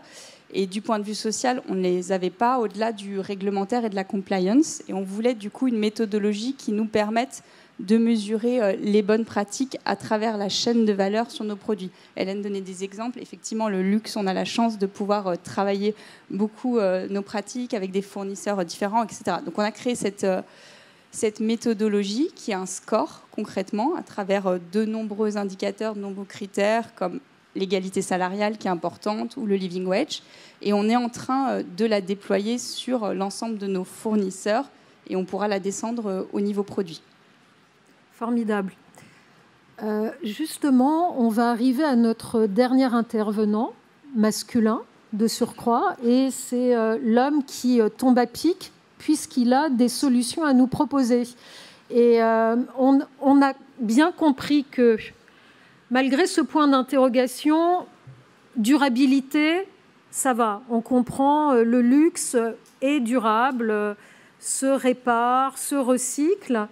D: Et du point de vue social, on ne les avait pas au-delà du réglementaire et de la compliance. Et on voulait du coup une méthodologie qui nous permette de mesurer les bonnes pratiques à travers la chaîne de valeur sur nos produits. Hélène donnait des exemples. Effectivement, le luxe, on a la chance de pouvoir travailler beaucoup nos pratiques avec des fournisseurs différents, etc. Donc on a créé cette méthodologie qui a un score concrètement à travers de nombreux indicateurs, de nombreux critères comme l'égalité salariale qui est importante ou le living wage. Et on est en train de la déployer sur l'ensemble de nos fournisseurs et on pourra la descendre au niveau produit.
A: Formidable. Justement, on va arriver à notre dernier intervenant, masculin de surcroît, et c'est l'homme qui tombe à pic puisqu'il a des solutions à nous proposer. Et on a bien compris que malgré ce point d'interrogation, durabilité, ça va. On comprend, le luxe est durable, se répare, se recycle.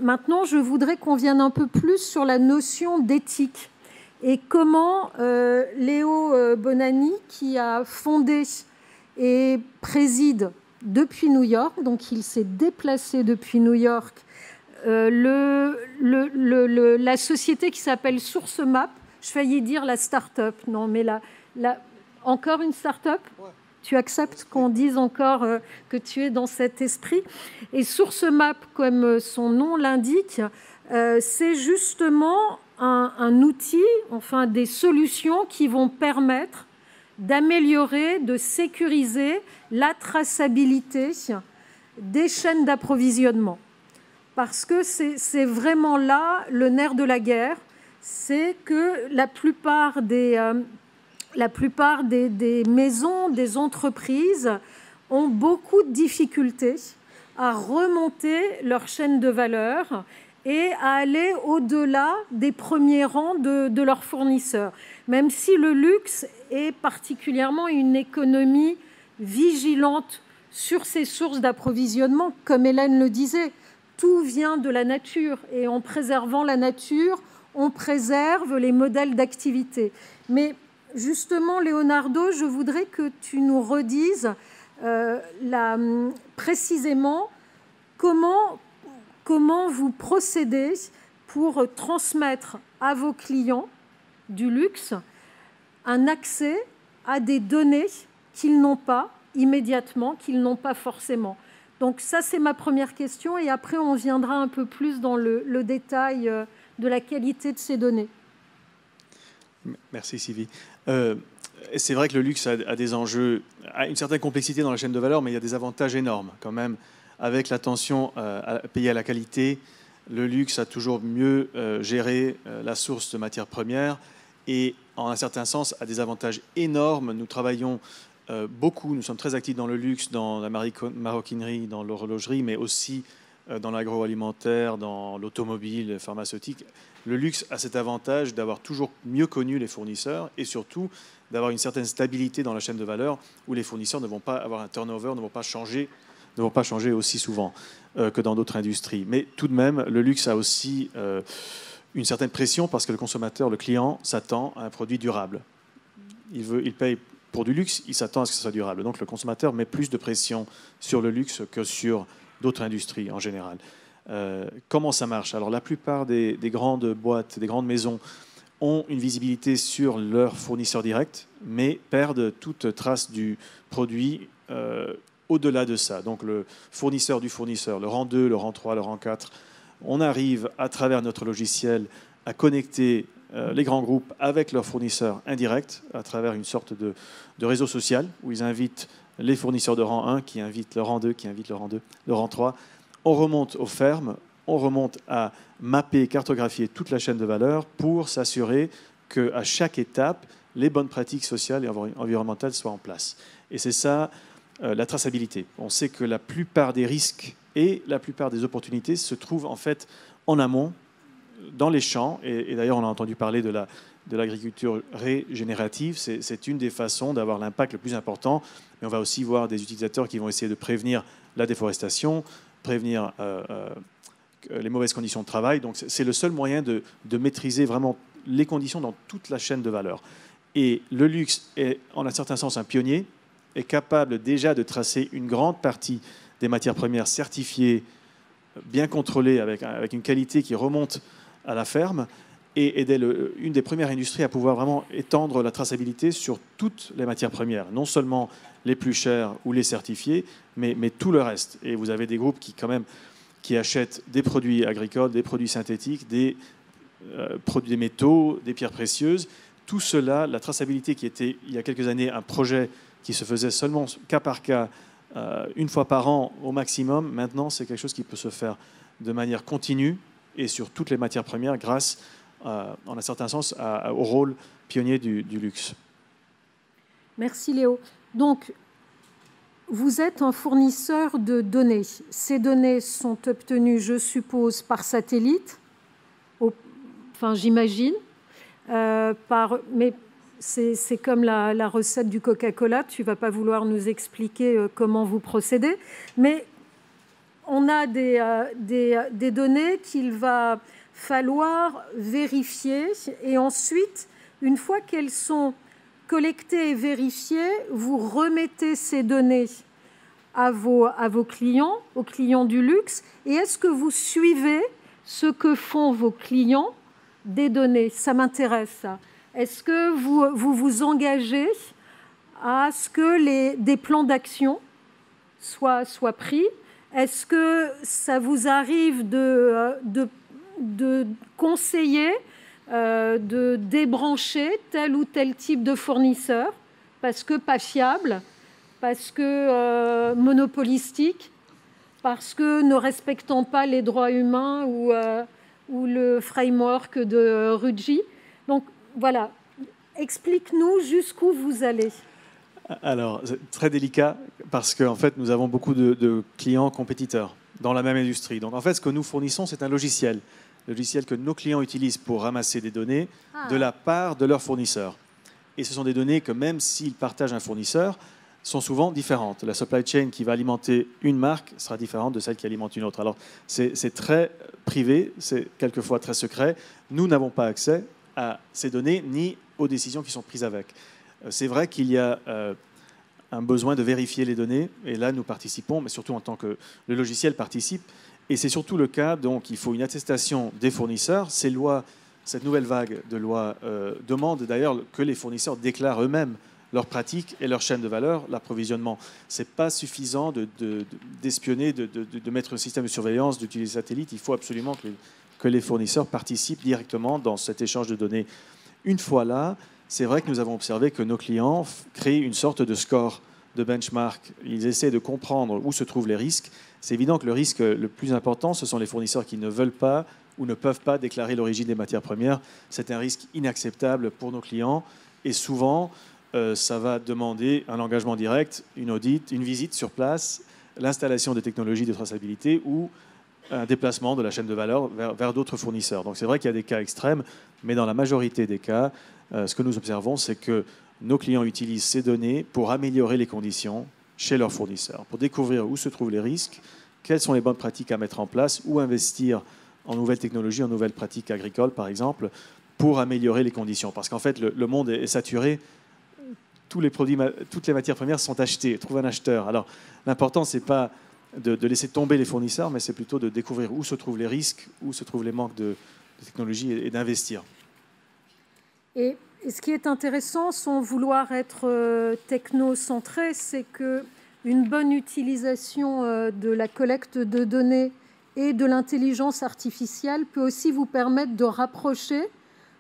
A: Maintenant, je voudrais qu'on vienne un peu plus sur la notion d'éthique. et comment Léo Bonanni, qui a fondé et préside depuis New York, donc il s'est déplacé depuis New York, la société qui s'appelle SourceMap, je faillis dire la start-up, non mais encore une start-up ? Ouais. Tu acceptes qu'on dise encore que tu es dans cet esprit. Et SourceMap, comme son nom l'indique, c'est justement un outil, enfin des solutions qui vont permettre d'améliorer, de sécuriser la traçabilité des chaînes d'approvisionnement. Parce que c'est vraiment là le nerf de la guerre, c'est que la plupart des maisons, des entreprises ont beaucoup de difficultés à remonter leur chaîne de valeur et à aller au-delà des premiers rangs de leurs fournisseurs. Même si le luxe est particulièrement une économie vigilante sur ses sources d'approvisionnement, comme Hélène le disait, tout vient de la nature. Et en préservant la nature, on préserve les modèles d'activité. Mais justement, Leonardo, je voudrais que tu nous redises précisément comment vous procédez pour transmettre à vos clients du luxe un accès à des données qu'ils n'ont pas immédiatement, qu'ils n'ont pas forcément. Donc ça, c'est ma première question. Et après, on viendra un peu plus dans le détail de la qualité de ces données.
E: Merci Sylvie. C'est vrai que le luxe a des enjeux, a une certaine complexité dans la chaîne de valeur, mais il y a des avantages énormes quand même. Avec l'attention payée à la qualité, le luxe a toujours mieux géré la source de matières premières et en un certain sens a des avantages énormes. Nous travaillons beaucoup, nous sommes très actifs dans le luxe, dans la maroquinerie, dans l'horlogerie, mais aussi dans l'agroalimentaire, dans l'automobile, pharmaceutique. Le luxe a cet avantage d'avoir toujours mieux connu les fournisseurs et surtout d'avoir une certaine stabilité dans la chaîne de valeur où les fournisseurs ne vont pas avoir un turnover, ne vont pas changer aussi souvent que dans d'autres industries. Mais tout de même, le luxe a aussi une certaine pression parce que le consommateur, le client, s'attend à un produit durable. Il paye pour du luxe, il s'attend à ce que ce soit durable. Donc le consommateur met plus de pression sur le luxe que sur d'autres industries en général. Comment ça marche? Alors la plupart des grandes boîtes, des grandes maisons ont une visibilité sur leurs fournisseurs directs, mais perdent toute trace du produit au-delà de ça. Donc le fournisseur du fournisseur, le rang 2, le rang 3, le rang 4, on arrive à travers notre logiciel à connecter les grands groupes avec leurs fournisseurs indirects à travers une sorte de réseau social où ils invitent les fournisseurs de rang 1 qui invitent le rang 2, qui invitent le rang 2, le rang 3. On remonte aux fermes, on remonte à mapper, cartographier toute la chaîne de valeur pour s'assurer qu'à chaque étape, les bonnes pratiques sociales et environnementales soient en place. Et c'est ça, la traçabilité. On sait que la plupart des risques et la plupart des opportunités se trouvent en fait en amont, dans les champs. Et d'ailleurs, on a entendu parler de l'agriculture régénérative. C'est une des façons d'avoir l'impact le plus important. Mais on va aussi voir des utilisateurs qui vont essayer de prévenir la déforestation, prévenir les mauvaises conditions de travail. Donc c'est le seul moyen de maîtriser vraiment les conditions dans toute la chaîne de valeur. Et le luxe est en un certain sens un pionnier, est capable déjà de tracer une grande partie des matières premières certifiées, bien contrôlées, avec une qualité qui remonte à la ferme, et est une des premières industries à pouvoir vraiment étendre la traçabilité sur toutes les matières premières, non seulement les plus chères ou les certifiées, mais tout le reste. Et vous avez des groupes qui achètent des produits agricoles, des produits synthétiques, des métaux, des pierres précieuses. Tout cela, la traçabilité qui était il y a quelques années un projet qui se faisait seulement cas par cas, une fois par an au maximum, maintenant c'est quelque chose qui peut se faire de manière continue et sur toutes les matières premières grâce, en un certain sens, au rôle pionnier du luxe.
A: Merci Léo. Donc, vous êtes un fournisseur de données. Ces données sont obtenues, je suppose, par satellite, enfin j'imagine, mais c'est comme la recette du Coca-Cola, tu ne vas pas vouloir nous expliquer comment vous procédez, mais on a des données qu'il va falloir vérifier et ensuite Une fois qu'elles sont collectées et vérifiées, vous remettez ces données à vos clients, aux clients du luxe. Et est-ce que vous suivez ce que font vos clients des données? Ça m'intéresse. Est-ce que vous vous engagez à ce que des plans d'action soient pris? Est-ce que ça vous arrive de conseiller, de débrancher tel ou tel type de fournisseur parce que pas fiable, parce que monopolistique, parce que ne respectant pas les droits humains ou le framework de Ruggie? Donc voilà, explique-nous jusqu'où vous allez.
E: Alors, c'est très délicat parce qu'en fait, nous avons beaucoup de clients compétiteurs dans la même industrie. Donc, en fait, ce que nous fournissons, c'est un logiciel que nos clients utilisent pour ramasser des données de la part de leurs fournisseurs. Et ce sont des données que, même s'ils partagent un fournisseur, sont souvent différentes. La supply chain qui va alimenter une marque sera différente de celle qui alimente une autre. Alors, c'est très privé, c'est quelquefois très secret. Nous n'avons pas accès à ces données ni aux décisions qui sont prises avec. C'est vrai qu'il y a un besoin de vérifier les données, et là nous participons, mais surtout en tant que le logiciel participe, et c'est surtout le cas, donc il faut une attestation des fournisseurs. Cette nouvelle vague de lois demande d'ailleurs que les fournisseurs déclarent eux-mêmes leurs pratiques et leur chaîne de valeur, l'approvisionnement. Ce n'est pas suffisant d'espionner, de mettre un système de surveillance, d'utiliser satellites. Il faut absolument que les fournisseurs participent directement dans cet échange de données. Une fois là, c'est vrai que nous avons observé que nos clients créent une sorte de score, de benchmark. Ils essaient de comprendre où se trouvent les risques. C'est évident que le risque le plus important, ce sont les fournisseurs qui ne veulent pas ou ne peuvent pas déclarer l'origine des matières premières. C'est un risque inacceptable pour nos clients. Et souvent, ça va demander un engagement direct, une audit, une visite sur place, l'installation des technologies de traçabilité ou un déplacement de la chaîne de valeur vers d'autres fournisseurs. Donc c'est vrai qu'il y a des cas extrêmes, mais dans la majorité des cas, ce que nous observons, c'est que nos clients utilisent ces données pour améliorer les conditions chez leurs fournisseurs, pour découvrir où se trouvent les risques, quelles sont les bonnes pratiques à mettre en place, ou investir en nouvelles technologies, en nouvelles pratiques agricoles, par exemple, pour améliorer les conditions. Parce qu'en fait, le monde est saturé. Tous les produits, toutes les matières premières sont achetées. Trouve un acheteur. Alors, l'important, ce n'est pas de laisser tomber les fournisseurs, mais c'est plutôt de découvrir où se trouvent les risques, où se trouvent les manques de technologie et d'investir.
A: Et ce qui est intéressant, sans vouloir être technocentré, c'est qu'une bonne utilisation de la collecte de données et de l'intelligence artificielle peut aussi vous permettre de rapprocher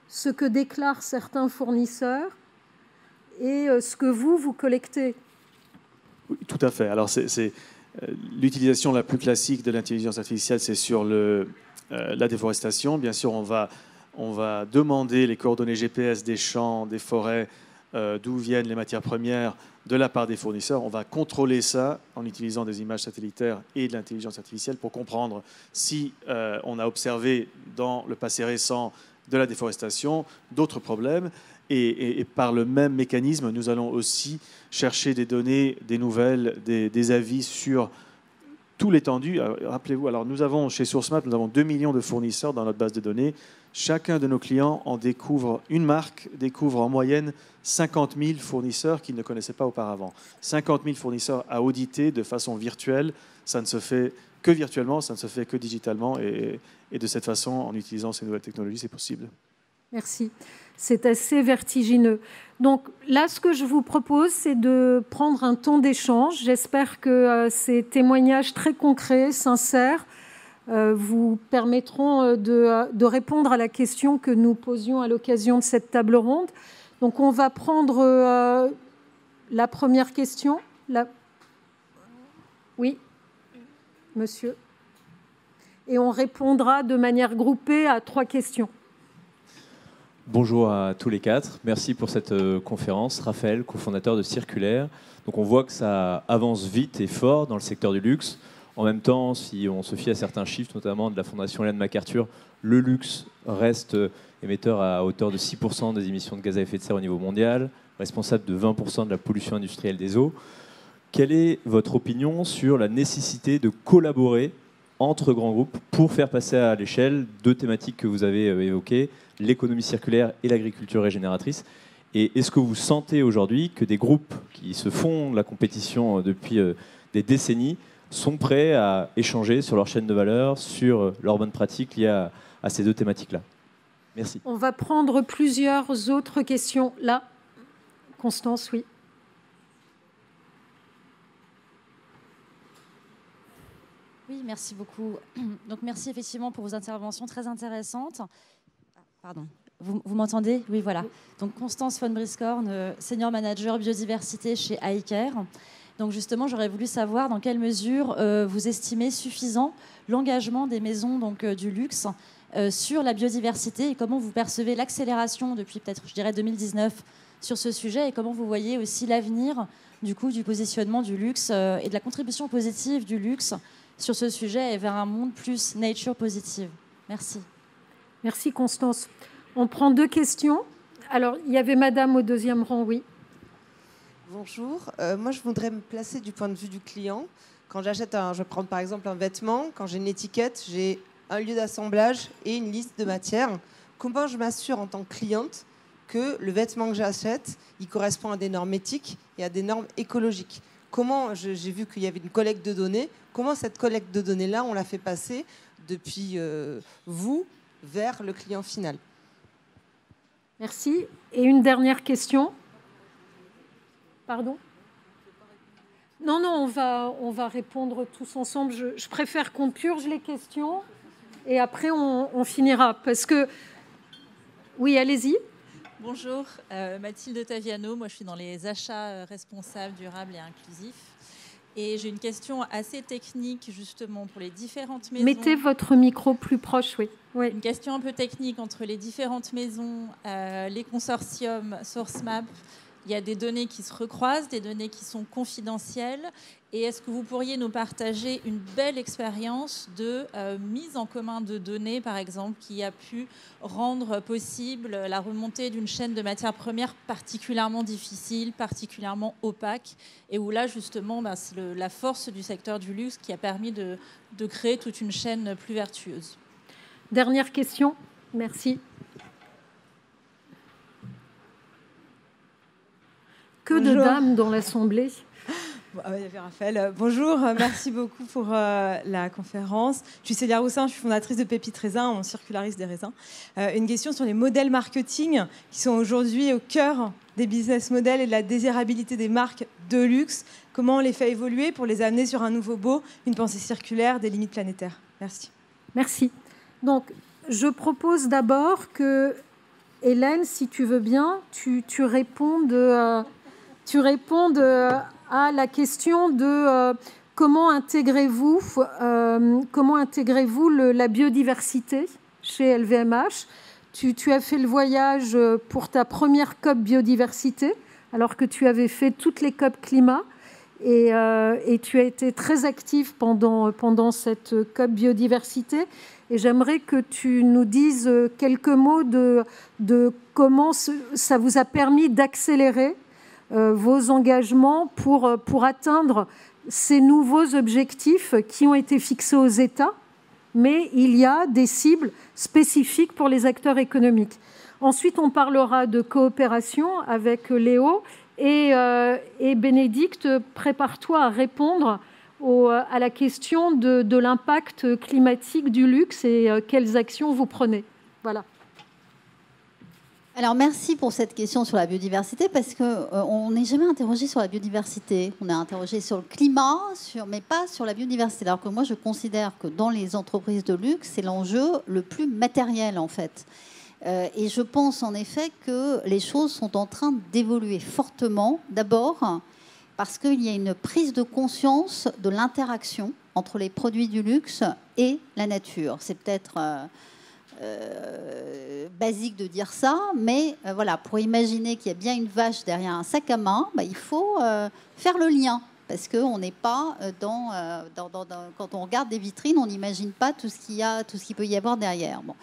A: ce que déclarent certains fournisseurs et ce que vous collectez.
E: Oui, tout à fait. Alors, l'utilisation la plus classique de l'intelligence artificielle, c'est sur la déforestation. Bien sûr, on va demander les coordonnées GPS des champs, des forêts, d'où viennent les matières premières de la part des fournisseurs. On va contrôler ça en utilisant des images satellitaires et de l'intelligence artificielle pour comprendre si on a observé dans le passé récent de la déforestation d'autres problèmes. Et par le même mécanisme, nous allons aussi chercher des données, des nouvelles, des avis sur tout l'étendue. Rappelez-vous, alors nous avons chez SourceMap, nous avons 2 millions de fournisseurs dans notre base de données. Chacun de nos clients en découvre, une marque découvre en moyenne 50 000 fournisseurs qu'ils ne connaissaient pas auparavant. 50 000 fournisseurs à auditer de façon virtuelle. Ça ne se fait que virtuellement, ça ne se fait que digitalement. Et de cette façon, en utilisant ces nouvelles technologies, c'est possible.
A: Merci. C'est assez vertigineux. Donc là, ce que je vous propose, c'est de prendre un temps d'échange. J'espère que ces témoignages très concrets, sincères, vous permettront de répondre à la question que nous posions à l'occasion de cette table ronde. Donc on va prendre la première question. Oui, monsieur. Et on répondra de manière groupée à 3 questions.
F: Bonjour à tous les 4. Merci pour cette conférence. Raphaël, cofondateur de Circulaire. Donc on voit que ça avance vite et fort dans le secteur du luxe. En même temps, si on se fie à certains chiffres, notamment de la Fondation Ellen MacArthur, le luxe reste émetteur à hauteur de 6% des émissions de gaz à effet de serre au niveau mondial, responsable de 20% de la pollution industrielle des eaux. Quelle est votre opinion sur la nécessité de collaborer entre grands groupes pour faire passer à l'échelle 2 thématiques que vous avez évoquées, l'économie circulaire et l'agriculture régénératrice. Et est-ce que vous sentez aujourd'hui que des groupes qui se font la compétition depuis des décennies sont prêts à échanger sur leur chaîne de valeur, sur leurs bonnes pratiques liées à ces 2 thématiques-là? Merci.
A: On va prendre plusieurs autres questions. Là, Constance, oui.
G: Oui, merci beaucoup. Donc, merci effectivement pour vos interventions très intéressantes. Pardon. Vous m'entendez? Oui, voilà. Donc, Constance von Brieskorn, senior manager biodiversité chez iCare. Donc, justement, j'aurais voulu savoir dans quelle mesure vous estimez suffisant l'engagement des maisons du luxe sur la biodiversité et comment vous percevez l'accélération depuis peut-être, je dirais, 2019 sur ce sujet et comment vous voyez aussi l'avenir du positionnement du luxe et de la contribution positive du luxe sur ce sujet et vers un monde plus nature positive. Merci.
A: Merci Constance. On prend 2 questions. Alors, il y avait Madame au 2e rang, oui.
H: Bonjour. Moi, je voudrais me placer du point de vue du client. Quand j'achète je vais prendre par exemple un vêtement, quand j'ai une étiquette, j'ai un lieu d'assemblage et une liste de matières. Comment je m'assure en tant que cliente que le vêtement que j'achète, il correspond à des normes éthiques et à des normes écologiques? Comment, j'ai vu qu'il y avait une collecte de données, comment cette collecte de données-là, on l'a fait passer depuis vous vers le client final?
A: Merci. Et une dernière question. Pardon? Non, on va répondre tous ensemble. Je préfère qu'on purge les questions et après on finira. Parce que... Oui, allez-y.
I: Bonjour, Mathilde Taviano. Moi, je suis dans les achats responsables, durables et inclusifs. Et j'ai une question assez technique, justement, pour les différentes maisons.
A: Mettez votre micro plus proche, oui.
I: Une question un peu technique entre les différentes maisons, les consortiums, SourceMap. Il y a des données qui se recroisent, des données qui sont confidentielles. Et est-ce que vous pourriez nous partager une belle expérience de mise en commun de données, par exemple, qui a pu rendre possible la remontée d'une chaîne de matières premières particulièrement difficile, particulièrement opaque, et où là, justement, c'est la force du secteur du luxe qui a permis de créer toute une chaîne plus vertueuse.
A: Dernière question. Merci. Que de dames dans l'Assemblée.
J: Il y avait Raphaël. Bonjour, merci beaucoup pour la conférence. Je suis Célia Roussin, je suis fondatrice de Pépites Raisins, on circularise des raisins. Une question sur les modèles marketing qui sont aujourd'hui au cœur des business models et de la désirabilité des marques de luxe. Comment on les fait évoluer pour les amener sur un nouveau beau, une pensée circulaire, des limites planétaires? Merci.
A: Merci. Donc, je propose d'abord que, Hélène, si tu veux bien, tu répondes à la question de comment intégrez-vous la biodiversité chez LVMH. Tu as fait le voyage pour ta première COP biodiversité, alors que tu avais fait toutes les COP climat, et tu as été très active pendant cette COP biodiversité. Et j'aimerais que tu nous dises quelques mots de comment ça vous a permis d'accélérer vos engagements pour atteindre ces nouveaux objectifs qui ont été fixés aux États, mais il y a des cibles spécifiques pour les acteurs économiques. Ensuite, on parlera de coopération avec Léo et Bénédicte, prépare-toi à répondre à la question de l'impact climatique du luxe et quelles actions vous prenez. Voilà.
B: Alors, merci pour cette question sur la biodiversité, parce qu'on n'est jamais interrogé sur la biodiversité. On est interrogé sur le climat, mais pas sur la biodiversité. Alors que moi, je considère que dans les entreprises de luxe, c'est l'enjeu le plus matériel, en fait. Et je pense, en effet, que les choses sont en train d'évoluer fortement. D'abord, parce qu'il y a une prise de conscience de l'interaction entre les produits du luxe et la nature. C'est peut-être... basique de dire ça, mais voilà, pour imaginer qu'il y a bien une vache derrière un sac à main, il faut faire le lien, parce qu'on n'est pas quand on regarde des vitrines, on n'imagine pas tout ce qu'il peut y avoir derrière. Bon.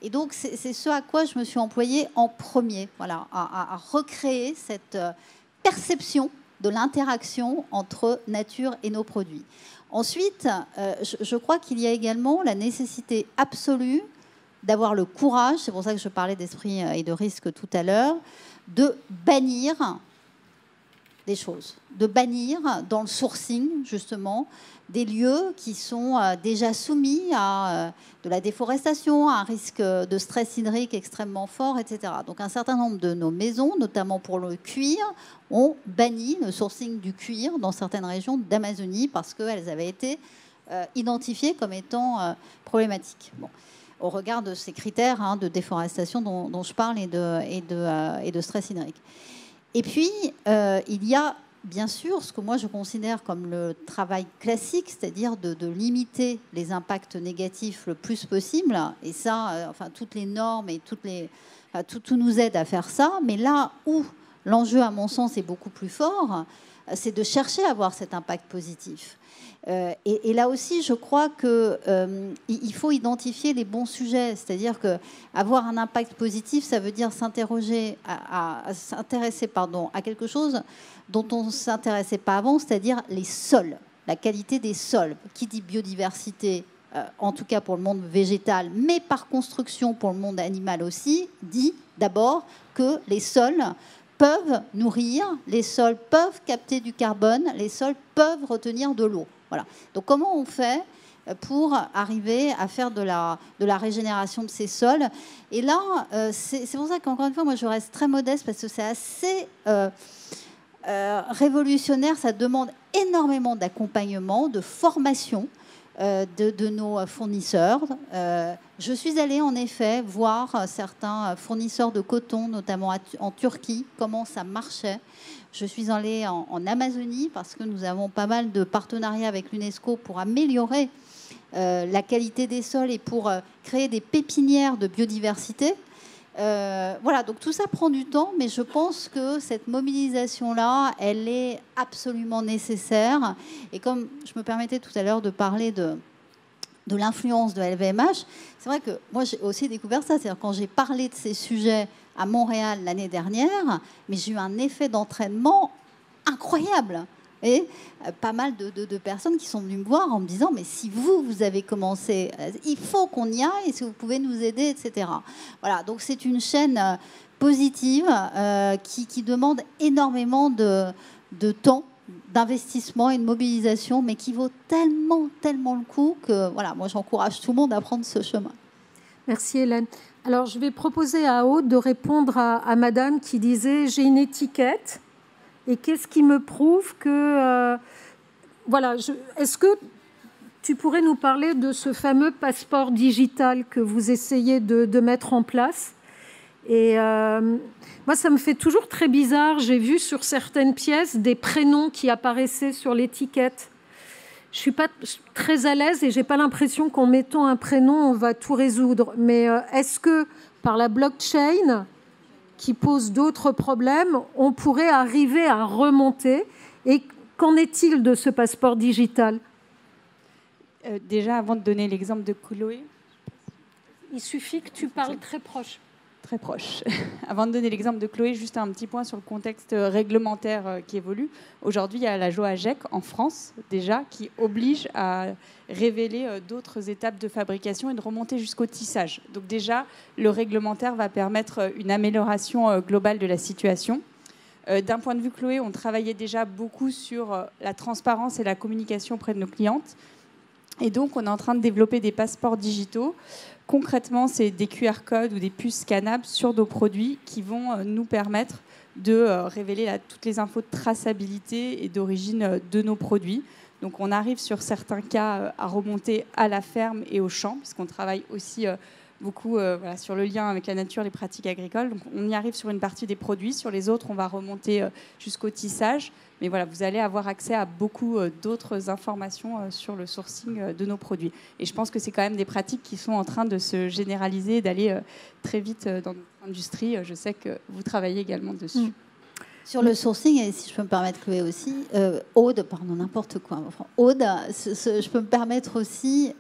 B: Et donc c'est ce à quoi je me suis employée en premier, voilà, à recréer cette perception de l'interaction entre nature et nos produits. Ensuite, je crois qu'il y a également la nécessité absolue d'avoir le courage, c'est pour ça que je parlais d'esprit et de risque tout à l'heure, de bannir des choses, de bannir dans le sourcing, justement, des lieux qui sont déjà soumis à de la déforestation, à un risque de stress hydrique extrêmement fort, etc. Donc un certain nombre de nos maisons, notamment pour le cuir, ont banni le sourcing du cuir dans certaines régions d'Amazonie parce qu'elles avaient été identifiées comme étant problématiques. Bon. Au regard de ces critères de déforestation dont je parle et de stress hydrique. Et puis, il y a bien sûr ce que moi je considère comme le travail classique, c'est-à-dire de limiter les impacts négatifs le plus possible. Et ça, enfin, toutes les normes et tout nous aide à faire ça. Mais là où l'enjeu, à mon sens, est beaucoup plus fort, c'est de chercher à avoir cet impact positif. Et là aussi, je crois qu'il faut identifier les bons sujets. C'est-à-dire qu'avoir un impact positif, ça veut dire s'intéresser à quelque chose dont on ne s'intéressait pas avant, c'est-à-dire les sols, la qualité des sols. Qui dit biodiversité, en tout cas pour le monde végétal, mais par construction pour le monde animal aussi, dit d'abord que les sols peuvent nourrir, les sols peuvent capter du carbone, les sols peuvent retenir de l'eau. Voilà. Donc comment on fait pour arriver à faire de la régénération de ces sols? Et là, c'est pour ça qu'encore une fois, moi je reste très modeste parce que c'est assez révolutionnaire. Ça demande énormément d'accompagnement, de formation de nos fournisseurs. Je suis allée en effet voir certains fournisseurs de coton, notamment en Turquie, comment ça marchait. Je suis allée en Amazonie parce que nous avons pas mal de partenariats avec l'UNESCO pour améliorer la qualité des sols et pour créer des pépinières de biodiversité. Voilà, donc tout ça prend du temps, mais je pense que cette mobilisation-là, elle est absolument nécessaire. Et comme je me permettais tout à l'heure de parler de l'influence de LVMH, c'est vrai que moi j'ai aussi découvert ça. C'est-à-dire quand j'ai parlé de ces sujets à Montréal l'année dernière, mais j'ai eu un effet d'entraînement incroyable. Et pas mal de personnes qui sont venues me voir en me disant mais si vous avez commencé, il faut qu'on y aille, si vous pouvez nous aider, etc. Voilà, donc c'est une chaîne positive qui demande énormément de temps, d'investissement et de mobilisation, mais qui vaut tellement le coup que voilà, moi j'encourage tout le monde à prendre ce chemin.
A: Merci Hélène. Alors je vais proposer à Aude de répondre à madame qui disait j'ai une étiquette. Et qu'est-ce qui me prouve que... voilà, est-ce que tu pourrais nous parler de ce fameux passeport digital que vous essayez de mettre en place? Et moi, ça me fait toujours très bizarre. J'ai vu sur certaines pièces des prénoms qui apparaissaient sur l'étiquette. Je ne suis pas très à l'aise et je n'ai pas l'impression qu'en mettant un prénom, on va tout résoudre. Mais est-ce que par la blockchain qui pose d'autres problèmes, on pourrait arriver à remonter? Et qu'en est-il de ce passeport digital?
D: Déjà, avant de donner l'exemple de Chloé...
A: Il suffit que tu parles très proche.
D: Très proche. Avant de donner l'exemple de Chloé, juste un petit point sur le contexte réglementaire qui évolue. Aujourd'hui, il y a la JOAGEC en France, déjà, qui oblige à révéler d'autres étapes de fabrication et de remonter jusqu'au tissage. Donc déjà, le réglementaire va permettre une amélioration globale de la situation. D'un point de vue Chloé, on travaillait déjà beaucoup sur la transparence et la communication auprès de nos clientes. Et donc, on est en train de développer des passeports digitaux. Concrètement, c'est des QR codes ou des puces scannables sur nos produits qui vont nous permettre de révéler toutes les infos de traçabilité et d'origine de nos produits. Donc, on arrive sur certains cas à remonter à la ferme et au champ, puisqu'on travaille aussi beaucoup sur le lien avec la nature, les pratiques agricoles. Donc, on y arrive sur une partie des produits. Sur les autres, on va remonter jusqu'au tissage. Mais voilà, vous allez avoir accès à beaucoup d'autres informations sur le sourcing de nos produits. Et je pense que c'est quand même des pratiques qui sont en train de se généraliser et d'aller très vite dans notre industrie. Je sais que vous travaillez également dessus.
B: Sur le sourcing, et si je peux me permettre, Chloé aussi, Aude, pardon, n'importe quoi. Enfin, Aude, je peux me permettre aussi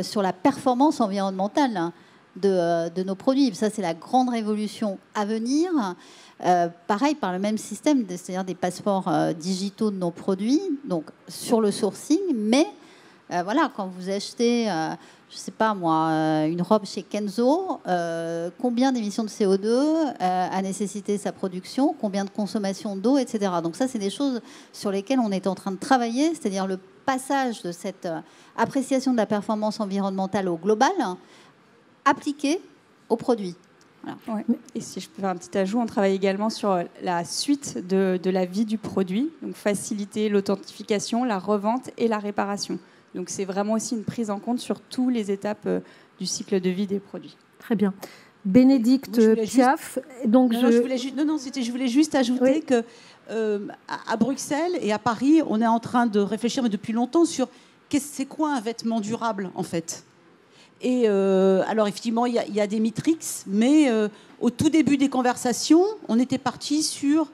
B: sur la performance environnementale de nos produits. Ça, c'est la grande révolution à venir. Pareil, par le même système, c'est-à-dire des passeports digitaux de nos produits, donc sur le sourcing, mais voilà, quand vous achetez, je ne sais pas moi, une robe chez Kenzo, combien d'émissions de CO2 a nécessité sa production, combien de consommation d'eau, etc. Donc ça, c'est des choses sur lesquelles on est en train de travailler, c'est-à-dire le passage de cette appréciation de la performance environnementale au global, appliqué aux produits. Voilà.
D: Ouais. Et si je peux faire un petit ajout, on travaille également sur la suite de la vie du produit, donc faciliter l'authentification, la revente et la réparation. Donc c'est vraiment aussi une prise en compte sur toutes les étapes du cycle de vie des produits.
A: Très bien. Bénédicte Piaf. Donc
C: je voulais juste ajouter que à Bruxelles et à Paris, on est en train de réfléchir, mais depuis longtemps, sur c'est quoi un vêtement durable en fait. Et alors effectivement, il y a des matrix, mais au tout début des conversations, on était parti sur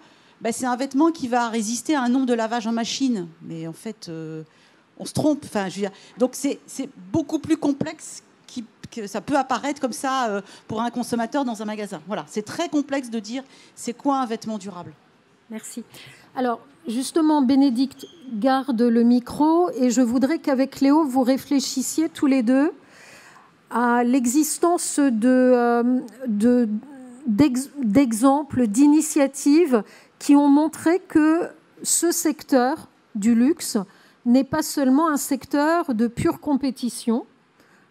C: c'est un vêtement qui va résister à un nombre de lavages en machine. Mais en fait, on se trompe. Enfin, je veux dire, donc c'est beaucoup plus complexe que ça peut apparaître comme ça pour un consommateur dans un magasin. Voilà, c'est très complexe de dire c'est quoi un vêtement durable.
A: Merci. Alors, justement, Bénédicte garde le micro et je voudrais qu'avec Léo, vous réfléchissiez tous les deux à l'existence d'exemples, d'initiatives qui ont montré que ce secteur du luxe n'est pas seulement un secteur de pure compétition,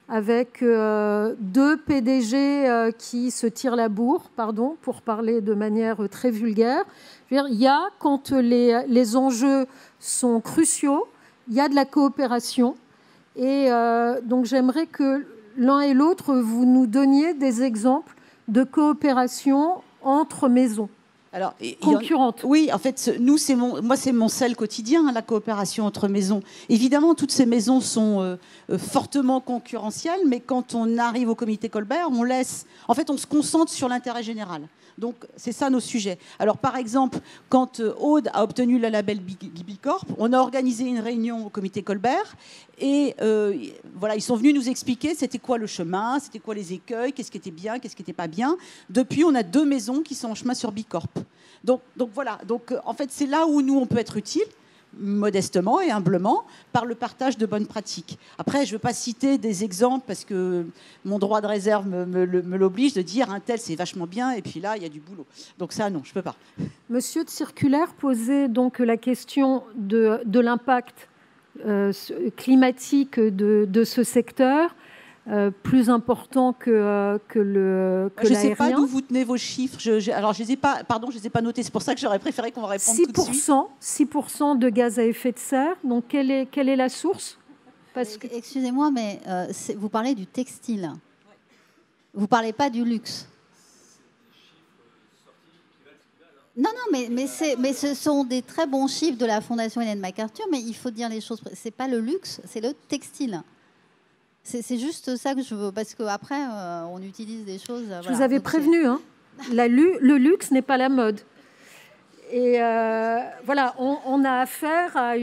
A: avec deux PDG qui se tirent la bourre, pardon, pour parler de manière très vulgaire. Je veux dire, il y a, quand les enjeux sont cruciaux, il y a de la coopération. Et donc j'aimerais que l'un et l'autre, vous nous donniez des exemples de coopération entre maisons.
C: Alors,
A: concurrentes.
C: Oui, en fait, c'est mon sel quotidien, la coopération entre maisons. Évidemment, toutes ces maisons sont fortement concurrentielles, mais quand on arrive au comité Colbert, on se concentre sur l'intérêt général. Donc, c'est ça nos sujets. Alors, par exemple, quand Aude a obtenu le label Bicorp, on a organisé une réunion au comité Colbert et voilà, ils sont venus nous expliquer c'était quoi le chemin, c'était quoi les écueils, qu'est-ce qui était bien, qu'est-ce qui n'était pas bien. Depuis, on a 2 maisons qui sont en chemin sur Bicorp. Donc voilà. Donc, en fait, c'est là où nous, on peut être utile, modestement et humblement, par le partage de bonnes pratiques. Après, je ne veux pas citer des exemples parce que mon droit de réserve me l'oblige de dire un tel c'est vachement bien et puis là il y a du boulot. Donc ça non, je ne peux pas.
A: Monsieur de Circulaire posait donc la question de l'impact climatique de ce secteur. Plus important que l'aérien.
C: Je ne sais pas d'où vous tenez vos chiffres. Alors, je ne les ai pas notés. C'est pour ça que j'aurais préféré qu'on va répondre tout de suite.
A: 6% de gaz à effet de serre. Donc, quelle est la source?
B: Excusez-moi, mais vous parlez du textile. Vous ne parlez pas du luxe. Non, mais ce sont des très bons chiffres de la Fondation Ellen MacArthur, mais il faut dire les choses. Ce n'est pas le luxe, c'est le textile. C'est juste ça que je veux, parce qu'après, on utilise des choses...
A: Je vous avais prévenu, hein. Le luxe n'est pas la mode. Et voilà, on a affaire à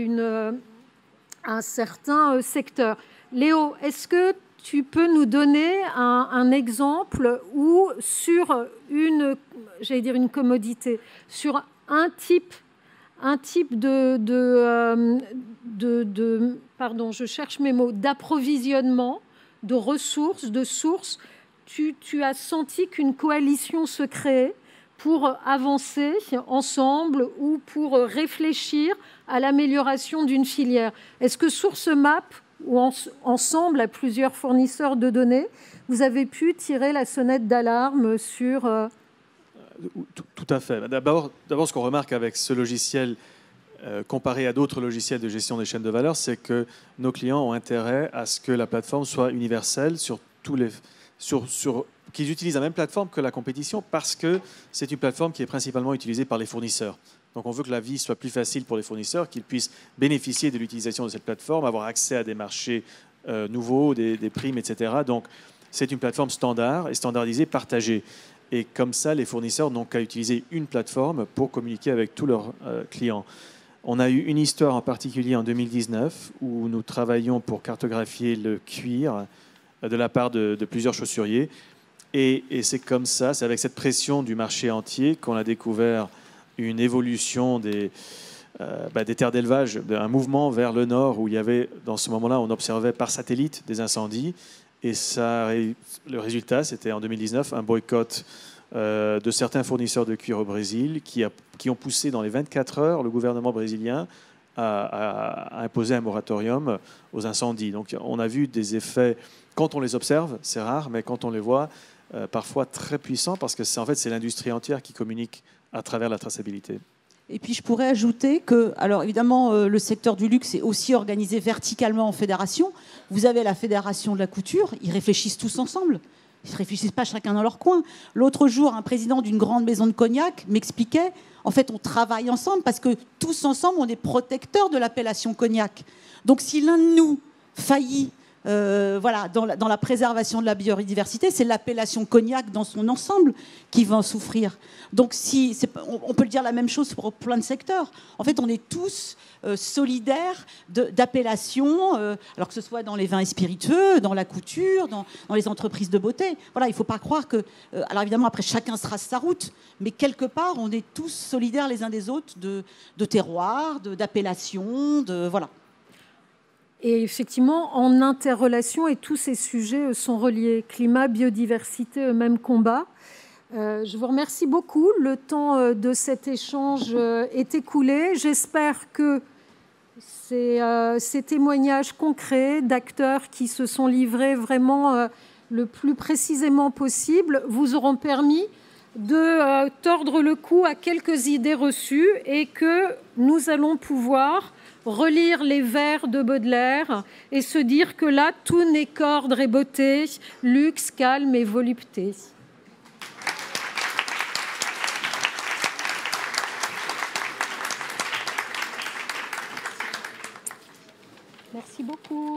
A: un certain secteur. Léo, est-ce que tu peux nous donner un exemple où, sur une commodité, sur un type pardon, je cherche mes mots, d'approvisionnement, de ressources, de sources, tu as senti qu'une coalition se créait pour avancer ensemble ou pour réfléchir à l'amélioration d'une filière. Est-ce que SourceMap, ou ensemble, à plusieurs fournisseurs de données, vous avez pu tirer la sonnette d'alarme sur...
E: Tout à fait. D'abord, ce qu'on remarque avec ce logiciel, comparé à d'autres logiciels de gestion des chaînes de valeur, c'est que nos clients ont intérêt à ce que la plateforme soit universelle sur tous les... qu'ils utilisent la même plateforme que la compétition, parce que c'est une plateforme qui est principalement utilisée par les fournisseurs. Donc on veut que la vie soit plus facile pour les fournisseurs, qu'ils puissent bénéficier de l'utilisation de cette plateforme, avoir accès à des marchés nouveaux, des primes, etc. Donc c'est une plateforme standard et standardisée, partagée. Et comme ça, les fournisseurs n'ont qu'à utiliser une plateforme pour communiquer avec tous leurs clients. On a eu une histoire en particulier en 2019 où nous travaillions pour cartographier le cuir de la part de plusieurs chaussuriers. Et c'est comme ça, c'est avec cette pression du marché entier qu'on a découvert une évolution des terres d'élevage, un mouvement vers le nord où il y avait, dans ce moment-là, on observait par satellite des incendies. Et le résultat, c'était en 2019 un boycott de certains fournisseurs de cuir au Brésil qui ont poussé dans les 24 heures le gouvernement brésilien à imposer un moratorium aux incendies. Donc on a vu des effets, quand on les observe, c'est rare, mais quand on les voit, parfois très puissants, parce que c'est l'industrie entière qui communique à travers la traçabilité.
C: Et puis je pourrais ajouter que, alors évidemment, le secteur du luxe est aussi organisé verticalement en fédération. Vous avez la fédération de la couture, ils réfléchissent tous ensemble. Ils ne réfléchissent pas chacun dans leur coin. L'autre jour, un président d'une grande maison de cognac m'expliquait, en fait, on travaille ensemble parce que tous ensemble, on est protecteurs de l'appellation cognac. Donc si l'un de nous faillit dans la préservation de la biodiversité, c'est l'appellation cognac dans son ensemble qui va en souffrir. Donc on peut le dire la même chose pour plein de secteurs. En fait, on est tous solidaires d'appellations, alors que ce soit dans les vins et spiritueux, dans la couture, dans les entreprises de beauté. Voilà, il ne faut pas croire que... alors évidemment, après, chacun se trace sa route, mais quelque part, on est tous solidaires les uns des autres de terroirs, d'appellations, voilà.
A: Et effectivement, en interrelation, et tous ces sujets sont reliés. Climat, biodiversité, même combat. Je vous remercie beaucoup. Le temps de cet échange est écoulé. J'espère que ces témoignages concrets d'acteurs qui se sont livrés vraiment le plus précisément possible vous auront permis de tordre le cou à quelques idées reçues et que nous allons pouvoir relire les vers de Baudelaire et se dire que là, tout n'est qu'ordre et beauté, luxe, calme et volupté. Merci beaucoup.